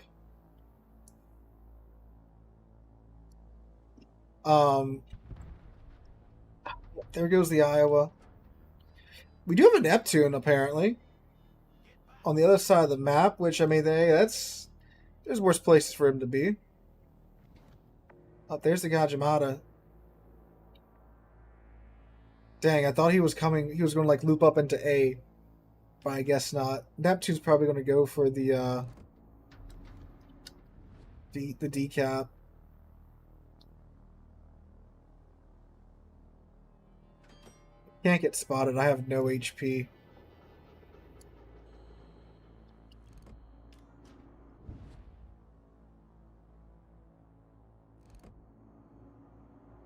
There goes the Iowa. We do have a Neptune, apparently, on the other side of the map, which, I mean, there's worse places for him to be. Oh, there's the Gajimata. Dang, I thought he was coming, he was going to, like, loop up into A. But I guess not. Neptune's probably going to go for the decap. Can't get spotted. I have no HP.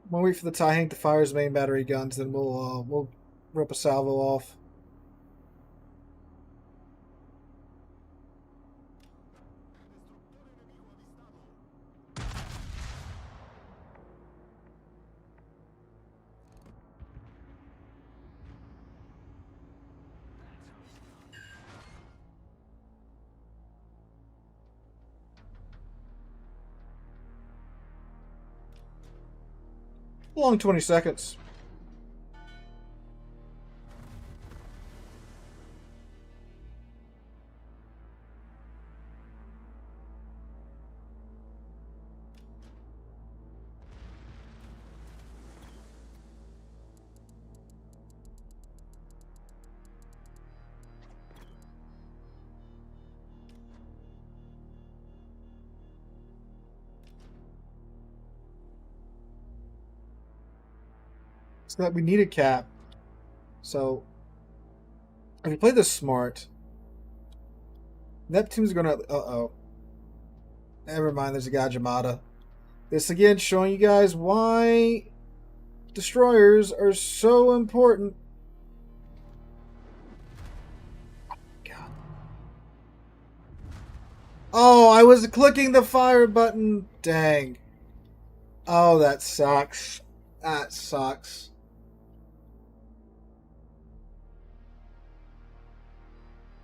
We'll wait for the tie Hank to fire his main battery guns, then we'll rip a salvo off. Long 20 seconds. So that we need a cap. So if you play this smart, Neptune's gonna uh-oh. Never mind, there's a Gajimata. This again showing you guys why destroyers are so important. God. Oh, I was clicking the fire button. Dang. Oh, that sucks. That sucks.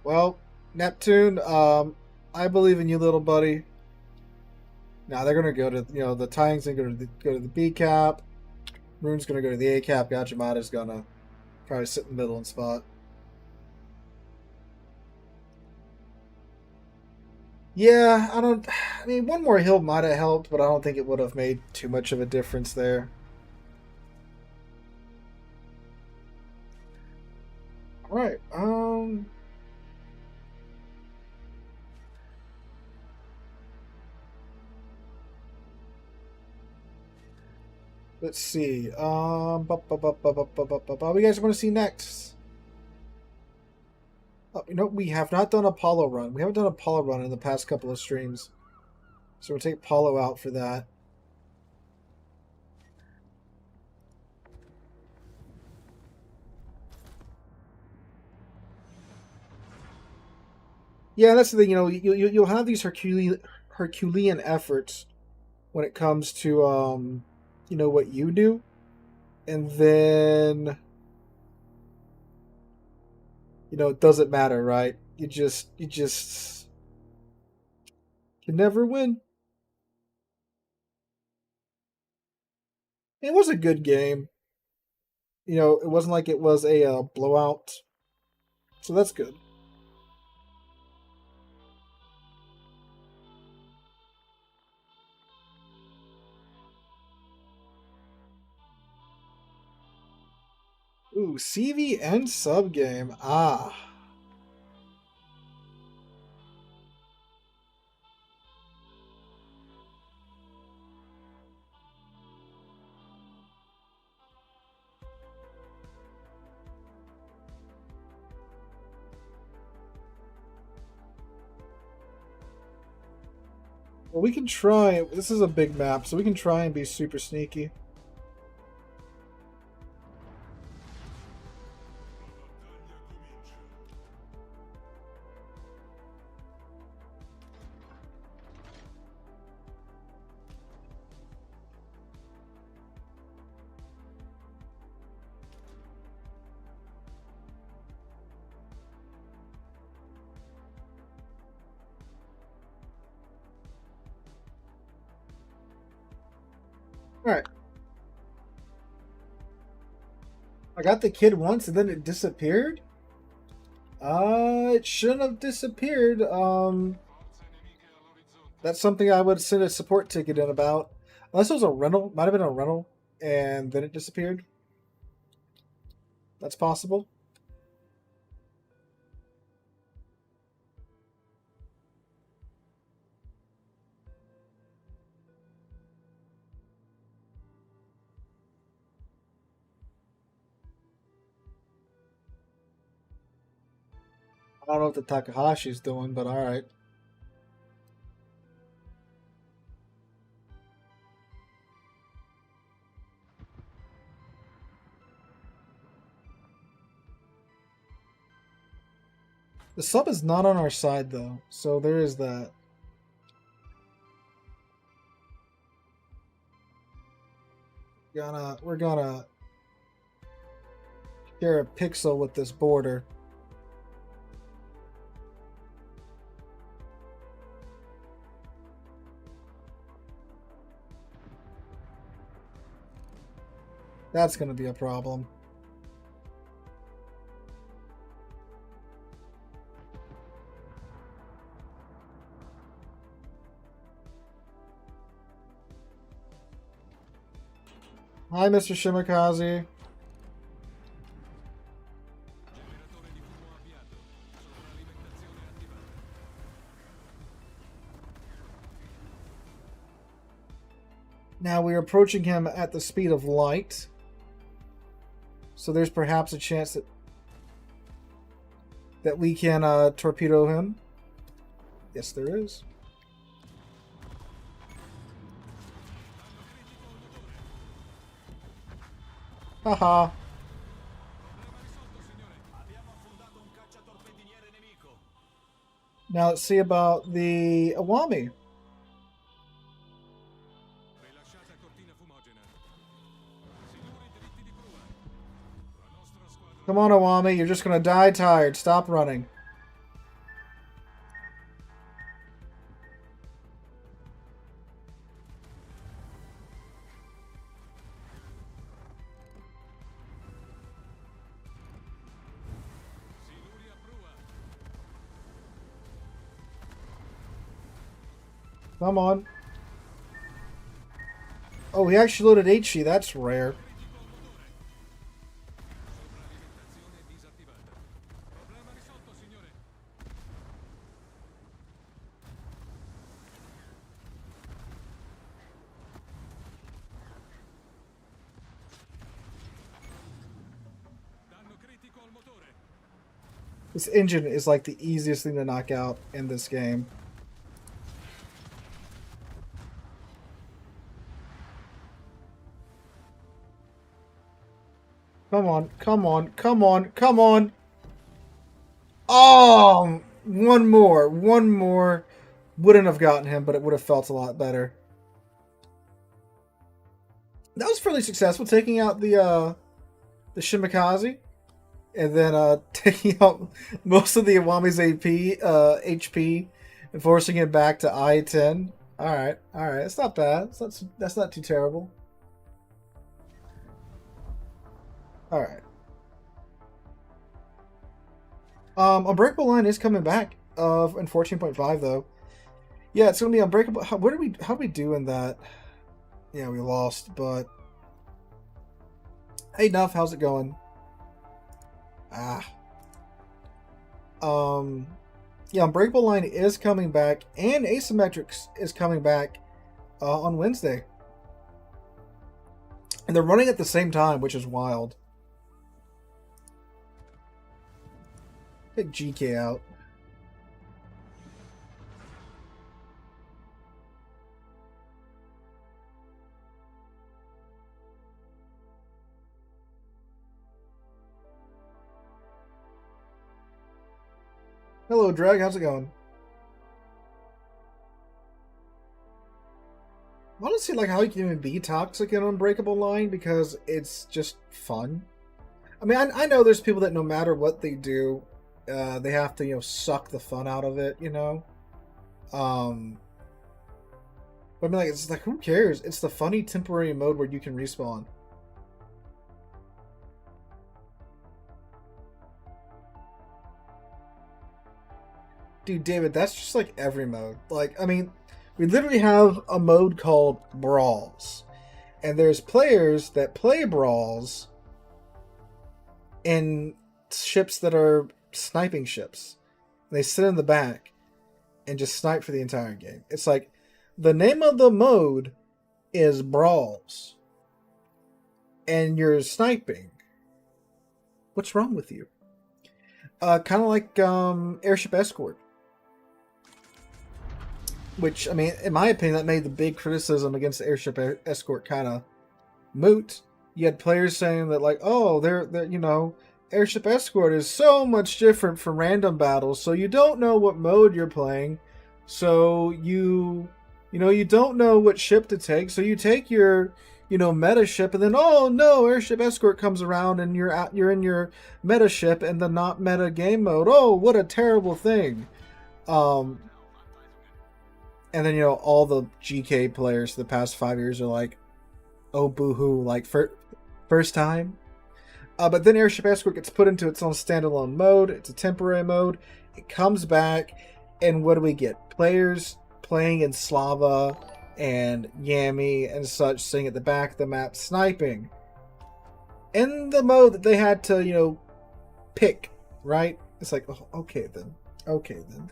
Well, Neptune, I believe in you, little buddy. Now they're gonna go to the Tang's gonna go to the B cap. Rune's gonna go to the A cap. Gajimata's gonna probably sit in the middle and spot. Yeah, I mean, one more hill might have helped, but I don't think it would have made too much of a difference there. All right. Let's see. What do you guys want to see next? Oh, we have not done a Apollo run. We haven't done a Apollo run in the past couple of streams. So we'll take Apollo out for that. Yeah, that's the thing. You'll have these Herculean efforts when it comes to what you do, and then it doesn't matter, right? You just can never win. It was a good game. It wasn't like it was a blowout, so that's good. Ooh, CV and sub game. Ah. Well, we can try. This is a big map, so we can try and be super sneaky. Alright. I got the kid once and then it disappeared? It shouldn't have disappeared. That's something I would send a support ticket in about. Unless it was a rental. Might have been a rental and then it disappeared. That's possible. I don't know what the Takahashi's doing, but alright. The sub is not on our side though, so there is that. We're gonna share a pixel with this border. That's gonna be a problem. Hi, Mr. Shimakaze. Generatore di fumo avviato. Sovralimentazione attivata. Now we're approaching him at the speed of light. So there's perhaps a chance that we can torpedo him. Yes, there is. Haha. Abbiamo affondato un cacciatorpediniere nemico. Now let's see about the Awami. Rilasciata cortina fumogena. Signori dritti di prua. La nostra squadra. Come on, Awami. You're just going to die tired. Stop running. Siluri a prua. Come on. Oh, he actually loaded HE. That's rare. Sovralimentazione disattivata. Problema risolto, signore. Danno critico al motore. This engine is like the easiest thing to knock out in this game. Come on, come on, come on, come on. Oh, one more, one more. Wouldn't have gotten him, but it would have felt a lot better. That was fairly successful, taking out the Shimakaze, and then taking out most of the Iwami's HP, and forcing it back to I-10. All right, it's not bad. That's not too terrible. All right. Unbreakable Line is coming back in 14.5 though. Yeah, it's gonna be Unbreakable. How do we do in that? Yeah, we lost, but hey, Nuff, how's it going? Yeah, Unbreakable Line is coming back, and Asymmetrics is coming back on Wednesday, and they're running at the same time, which is wild. Take GK out. Hello, Drag. How's it going? Honestly, like how you can even be toxic in Unbreakable Line because it's just fun. I mean, I know there's people that no matter what they do, they have to, suck the fun out of it, But I mean, like, it's like, who cares? It's the funny temporary mode where you can respawn. Dude, David, that's just like every mode. Like, I mean, we literally have a mode called Brawls. And there's players that play Brawls in ships that are sniping ships. They sit in the back and just snipe for the entire game. It's like, the name of the mode is Brawls. And you're sniping. What's wrong with you? Kind of like Airship Escort. Which, I mean, in my opinion, that made the big criticism against the Airship Escort kind of moot. You had players saying that, like, oh, they're you know, Airship Escort is so much different from random battles, so you don't know what mode you're playing, so you don't know what ship to take, so you take your, meta ship, and then, oh no, Airship Escort comes around, and you're in your meta ship in the not meta game mode. Oh, what a terrible thing. And then, all the GK players the past 5 years are like, oh, boo-hoo, like, first time? But then Airship Escort gets put into its own standalone mode. It's a temporary mode. It comes back, and what do we get? Players playing in Slava and Yami and such, sitting at the back of the map, sniping. In the mode that they had to, pick, right? It's like, oh, okay then. Okay then.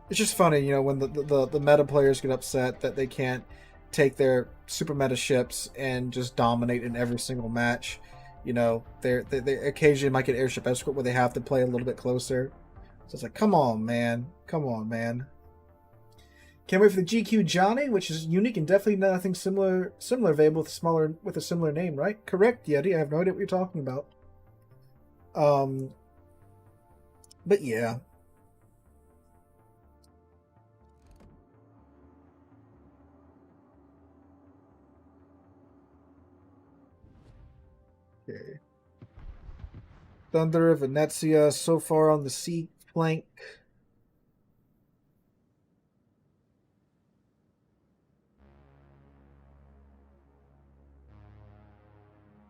It's just funny, when the meta players get upset that they can't take their super meta ships and just dominate in every single match. They occasionally might get Airship Escort where they have to play a little bit closer. So it's like, come on, man. Come on, man. Can't wait for the GQ Johnny, which is unique and definitely nothing similar available with a similar name, right? Correct, Yeti. I have no idea what you're talking about. But yeah. Okay. Thunder of Venezia so far on the sea flank.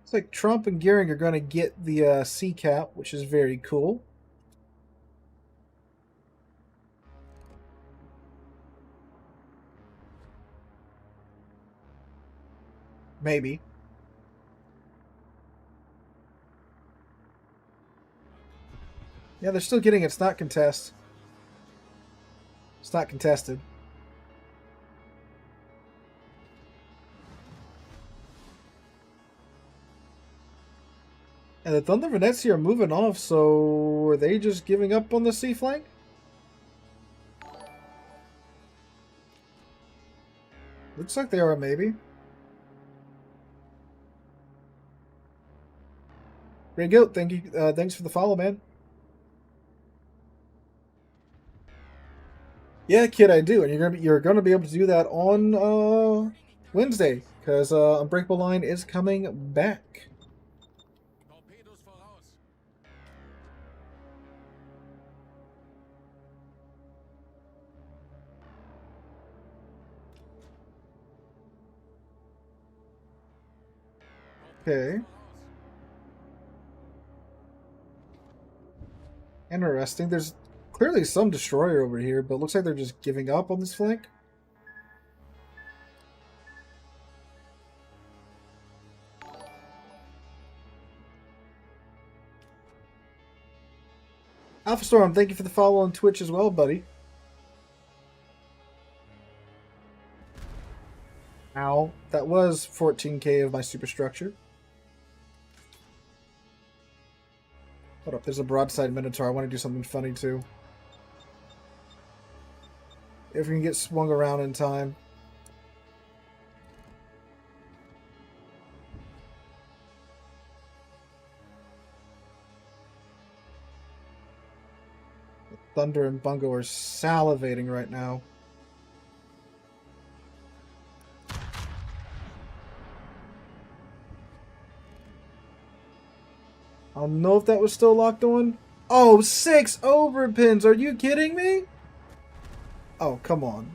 It's like Trump and Gearing are going to get the sea cap, which is very cool. Maybe. Yeah, they're still getting it. It's not contest. It's not contested. And the Thunder Venezia are moving off, so are they just giving up on the sea flank? Looks like they are, maybe. Great Goat, thank you. Thanks for the follow, man. Yeah, kid, I do, and you're gonna be able to do that on Wednesday because Unbreakable Line is coming back. Torpedos voraus. Okay. Interesting. There's clearly some destroyer over here, but it looks like they're just giving up on this flank. Alpha Storm, thank you for the follow on Twitch as well, buddy. Ow. That was 14k of my superstructure. Hold up, there's a broadside Minotaur. I want to do something funny too. If we can get swung around in time. The Thunder and Bungo are salivating right now. I don't know if that was still locked on. Oh, 6 overpins. Are you kidding me? Oh, come on.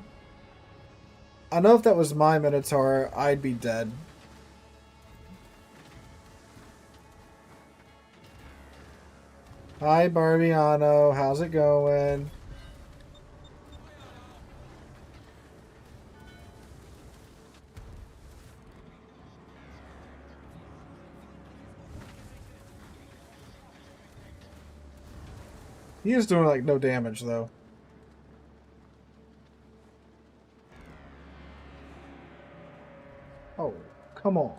I know if that was my Minotaur, I'd be dead. Hi, Barbiano. How's it going? He is doing, like, no damage, though. Oh, come on.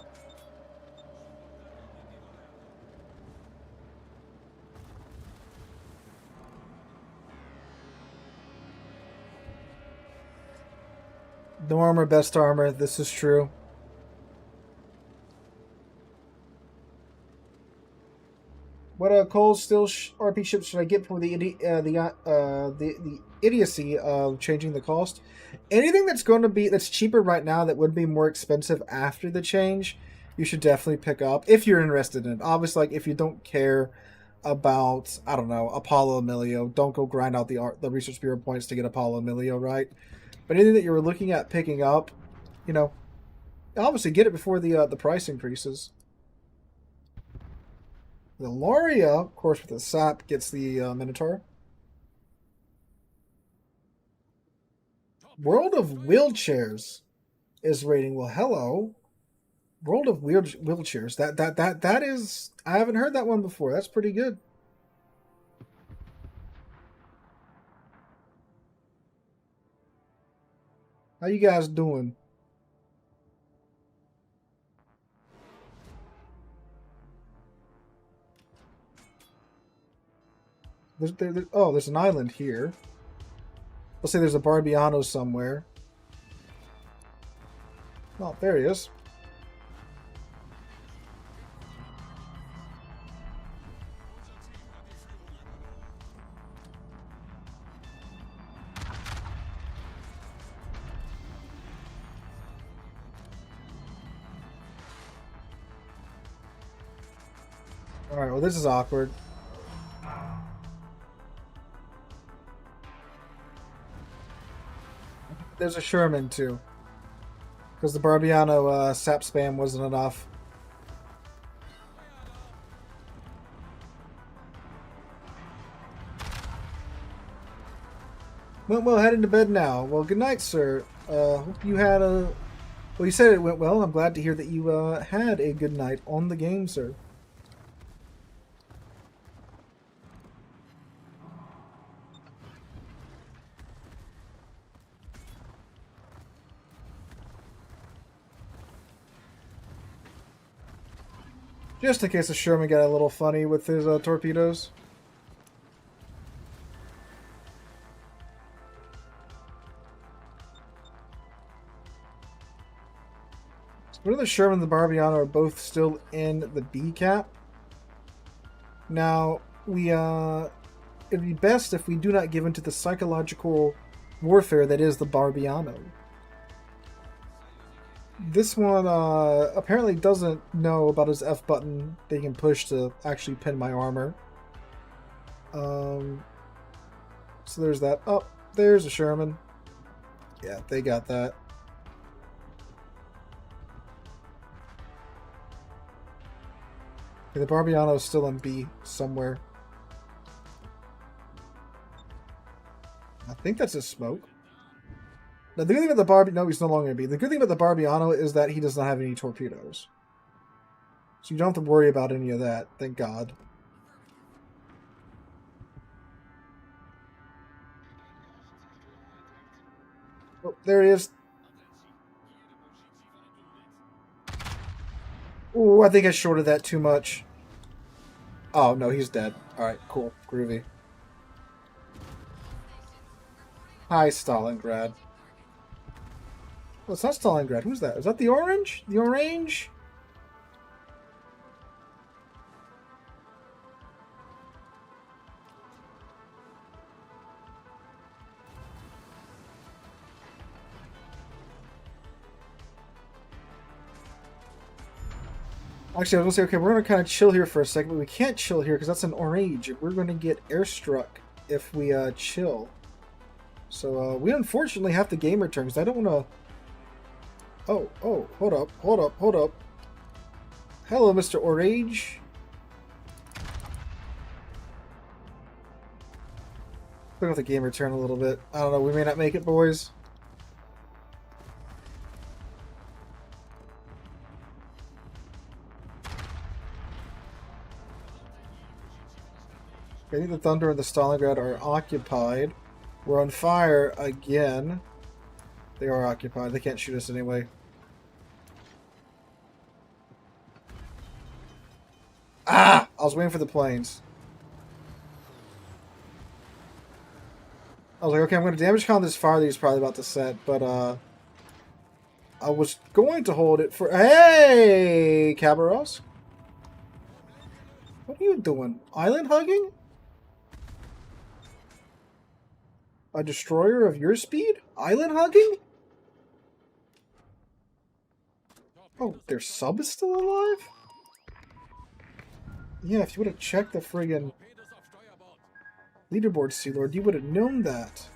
No armor, best armor. This is true. What cold steel RP ships should I get for the idiocy of changing the cost? Anything that's going to be that's cheaper right now that would be more expensive after the change, you should definitely pick up if you're interested in it. Obviously, like if you don't care about, I don't know, Apollo Emilio, don't go grind out the Research Bureau points to get Apollo Emilio, right? But anything that you were looking at picking up, you know, obviously get it before the price increases. The Loria, of course, with the sap, gets the Minotaur. World of Wheelchairs is rating. Well, hello. World of Wheelchairs. That is. I haven't heard that one before. That's pretty good. How you guys doing? There's an island here. Let's say there's a Barbiano somewhere. Oh, there he is. Alright, well this is awkward. There's a Sherman too. Because the Barbiano sap spam wasn't enough. Well, heading to bed now. Well, good night, sir. Hope you had a... Well, you said it went well. I'm glad to hear that you had a good night on the game, sir. Just in case the Sherman got a little funny with his torpedoes. One the Sherman and the Barbiano are both still in the B cap. Now, it'd be best if we do not give into the psychological warfare that is the Barbiano. This one apparently doesn't know about his F button they can push to actually pin my armor. So there's that. Oh, there's a Sherman. Yeah, they got that. Okay, the Barbiano is still in B somewhere. I think that's his smoke. Now, the good thing about the no, he's no longer in B. The good thing about the Barbiano is that he does not have any torpedoes. So you don't have to worry about any of that, thank God. Oh, there he is. Oh, I think I shorted that too much. Oh, no, he's dead. Alright, cool. Groovy. Hi, Stalingrad. Well, it's not Stalingrad. Who's that? Is that the orange? The orange? Actually, I was going to say, okay, we're going to kind of chill here for a second, but we can't chill here because that's an orange. We're going to get airstruck if we chill. So we unfortunately have to game return because I don't want to... Oh, hold up. Hello, Mr. Orange. Look at the game return a little bit. I don't know, we may not make it, boys. I think the Thunder and the Stalingrad are occupied. We're on fire again. They are occupied. They can't shoot us anyway. Ah! I was waiting for the planes. I was like, okay, I'm going to damage con this fire that he's probably about to set, but I was going to hold it for... Hey, Cabaros. What are you doing? Island hugging? A destroyer of your speed? Island hugging? Oh, their sub is still alive? Yeah, if you would have checked the friggin' leaderboard, Sealord, you would have known that.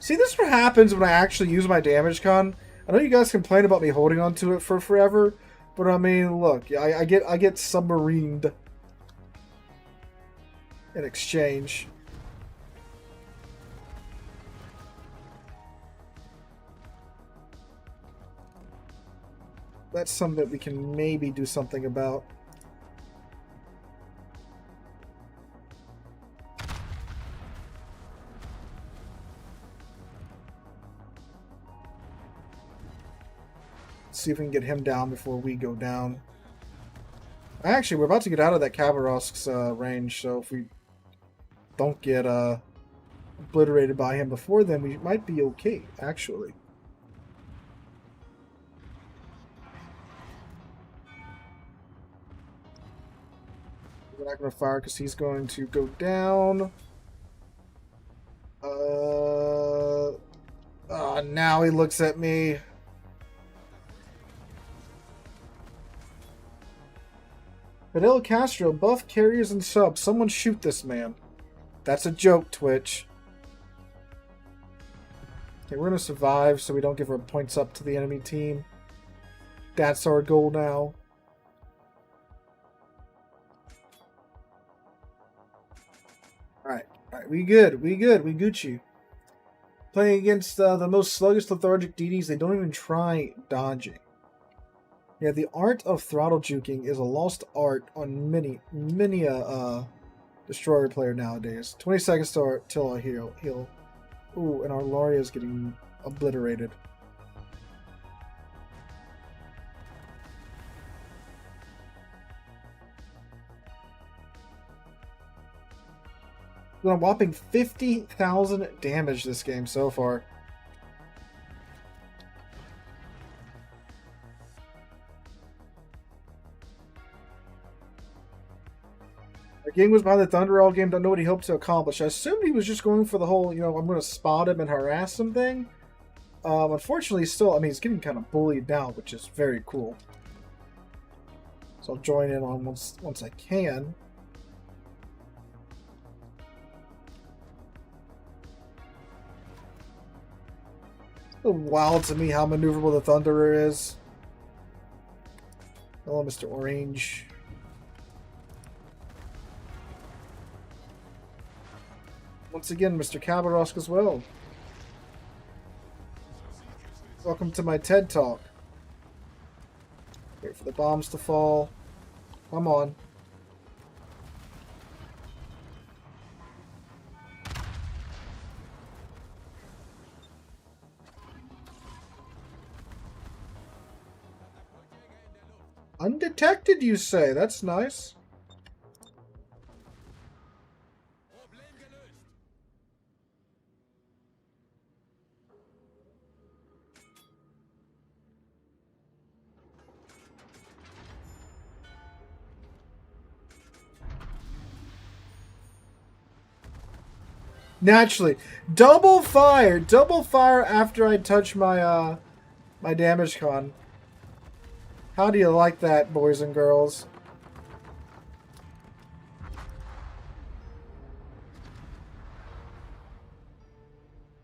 See, this is what happens when I actually use my damage con. I know you guys complain about me holding on to it for forever, but I mean, look, I get submarined in exchange. That's something that we can maybe do something about. See if we can get him down before we go down. Actually, we're about to get out of that Khabarovsk's range, so if we don't get obliterated by him before then, we might be okay, actually. We're not going to fire because he's going to go down. Now he looks at me. Fidel Castro, buff carriers and subs. Someone shoot this man. That's a joke, Twitch. Okay, we're going to survive so we don't give our points up to the enemy team. That's our goal now. Alright, we good, we Gucci. Playing against the most sluggish lethargic DDs, they don't even try dodging. Yeah, the art of throttle juking is a lost art on many a destroyer player nowadays. 20 seconds till I heal. Ooh, and our Laria is getting obliterated. Done a whopping 50,000 damage this game so far. Our game was behind the Thunder all game. Don't know what he hoped to accomplish. I assumed he was just going for the whole, I'm going to spot him and harass him thing. Unfortunately, still, he's getting kind of bullied now, which is very cool. So I'll join in on once I can. It's wild to me how maneuverable the Thunderer is. Hello, Mr. Orange. Once again, Mr. Khabarovsk as well. Welcome to my TED Talk. Wait for the bombs to fall. Come on. Undetected, you say? That's nice. Naturally, double fire after I touch my my damage con. How do you like that, boys and girls?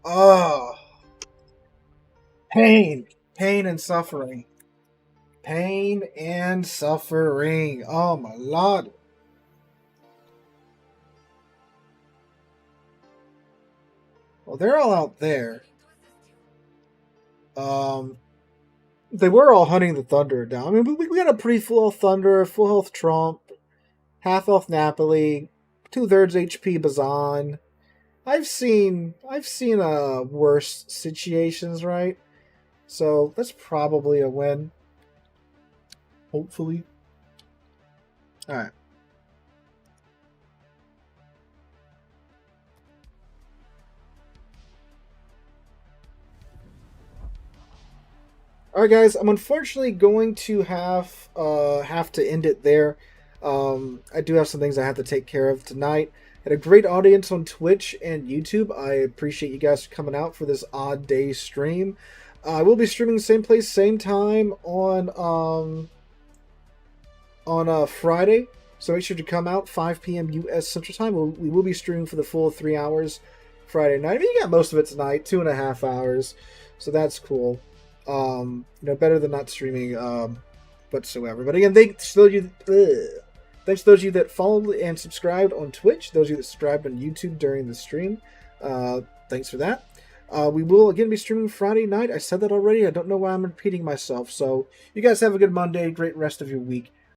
Oh, pain and suffering, pain and suffering. Oh my lord. Well, they're all out there. They were all hunting the Thunder down. We got a pretty full health Thunder, full health Trump, half health Napoli, 2/3 HP Bazan. I've seen worse situations, right? So that's probably a win. Hopefully. All right. All right, guys. I'm unfortunately going to have to end it there. I do have some things I have to take care of tonight. Had a great audience on Twitch and YouTube. I appreciate you guys coming out for this odd day stream. I will be streaming the same place, same time on Friday. So make sure to come out 5 p.m. U.S. Central Time. We will be streaming for the full 3 hours Friday night. I mean, you got most of it tonight, 2.5 hours. So that's cool. Better than not streaming whatsoever. But again, thanks to those of you that followed and subscribed on Twitch, those of you that subscribed on YouTube during the stream. Thanks for that. We will again be streaming Friday night. I said that already. I don't know why I'm repeating myself. So you guys have a good Monday, great rest of your week.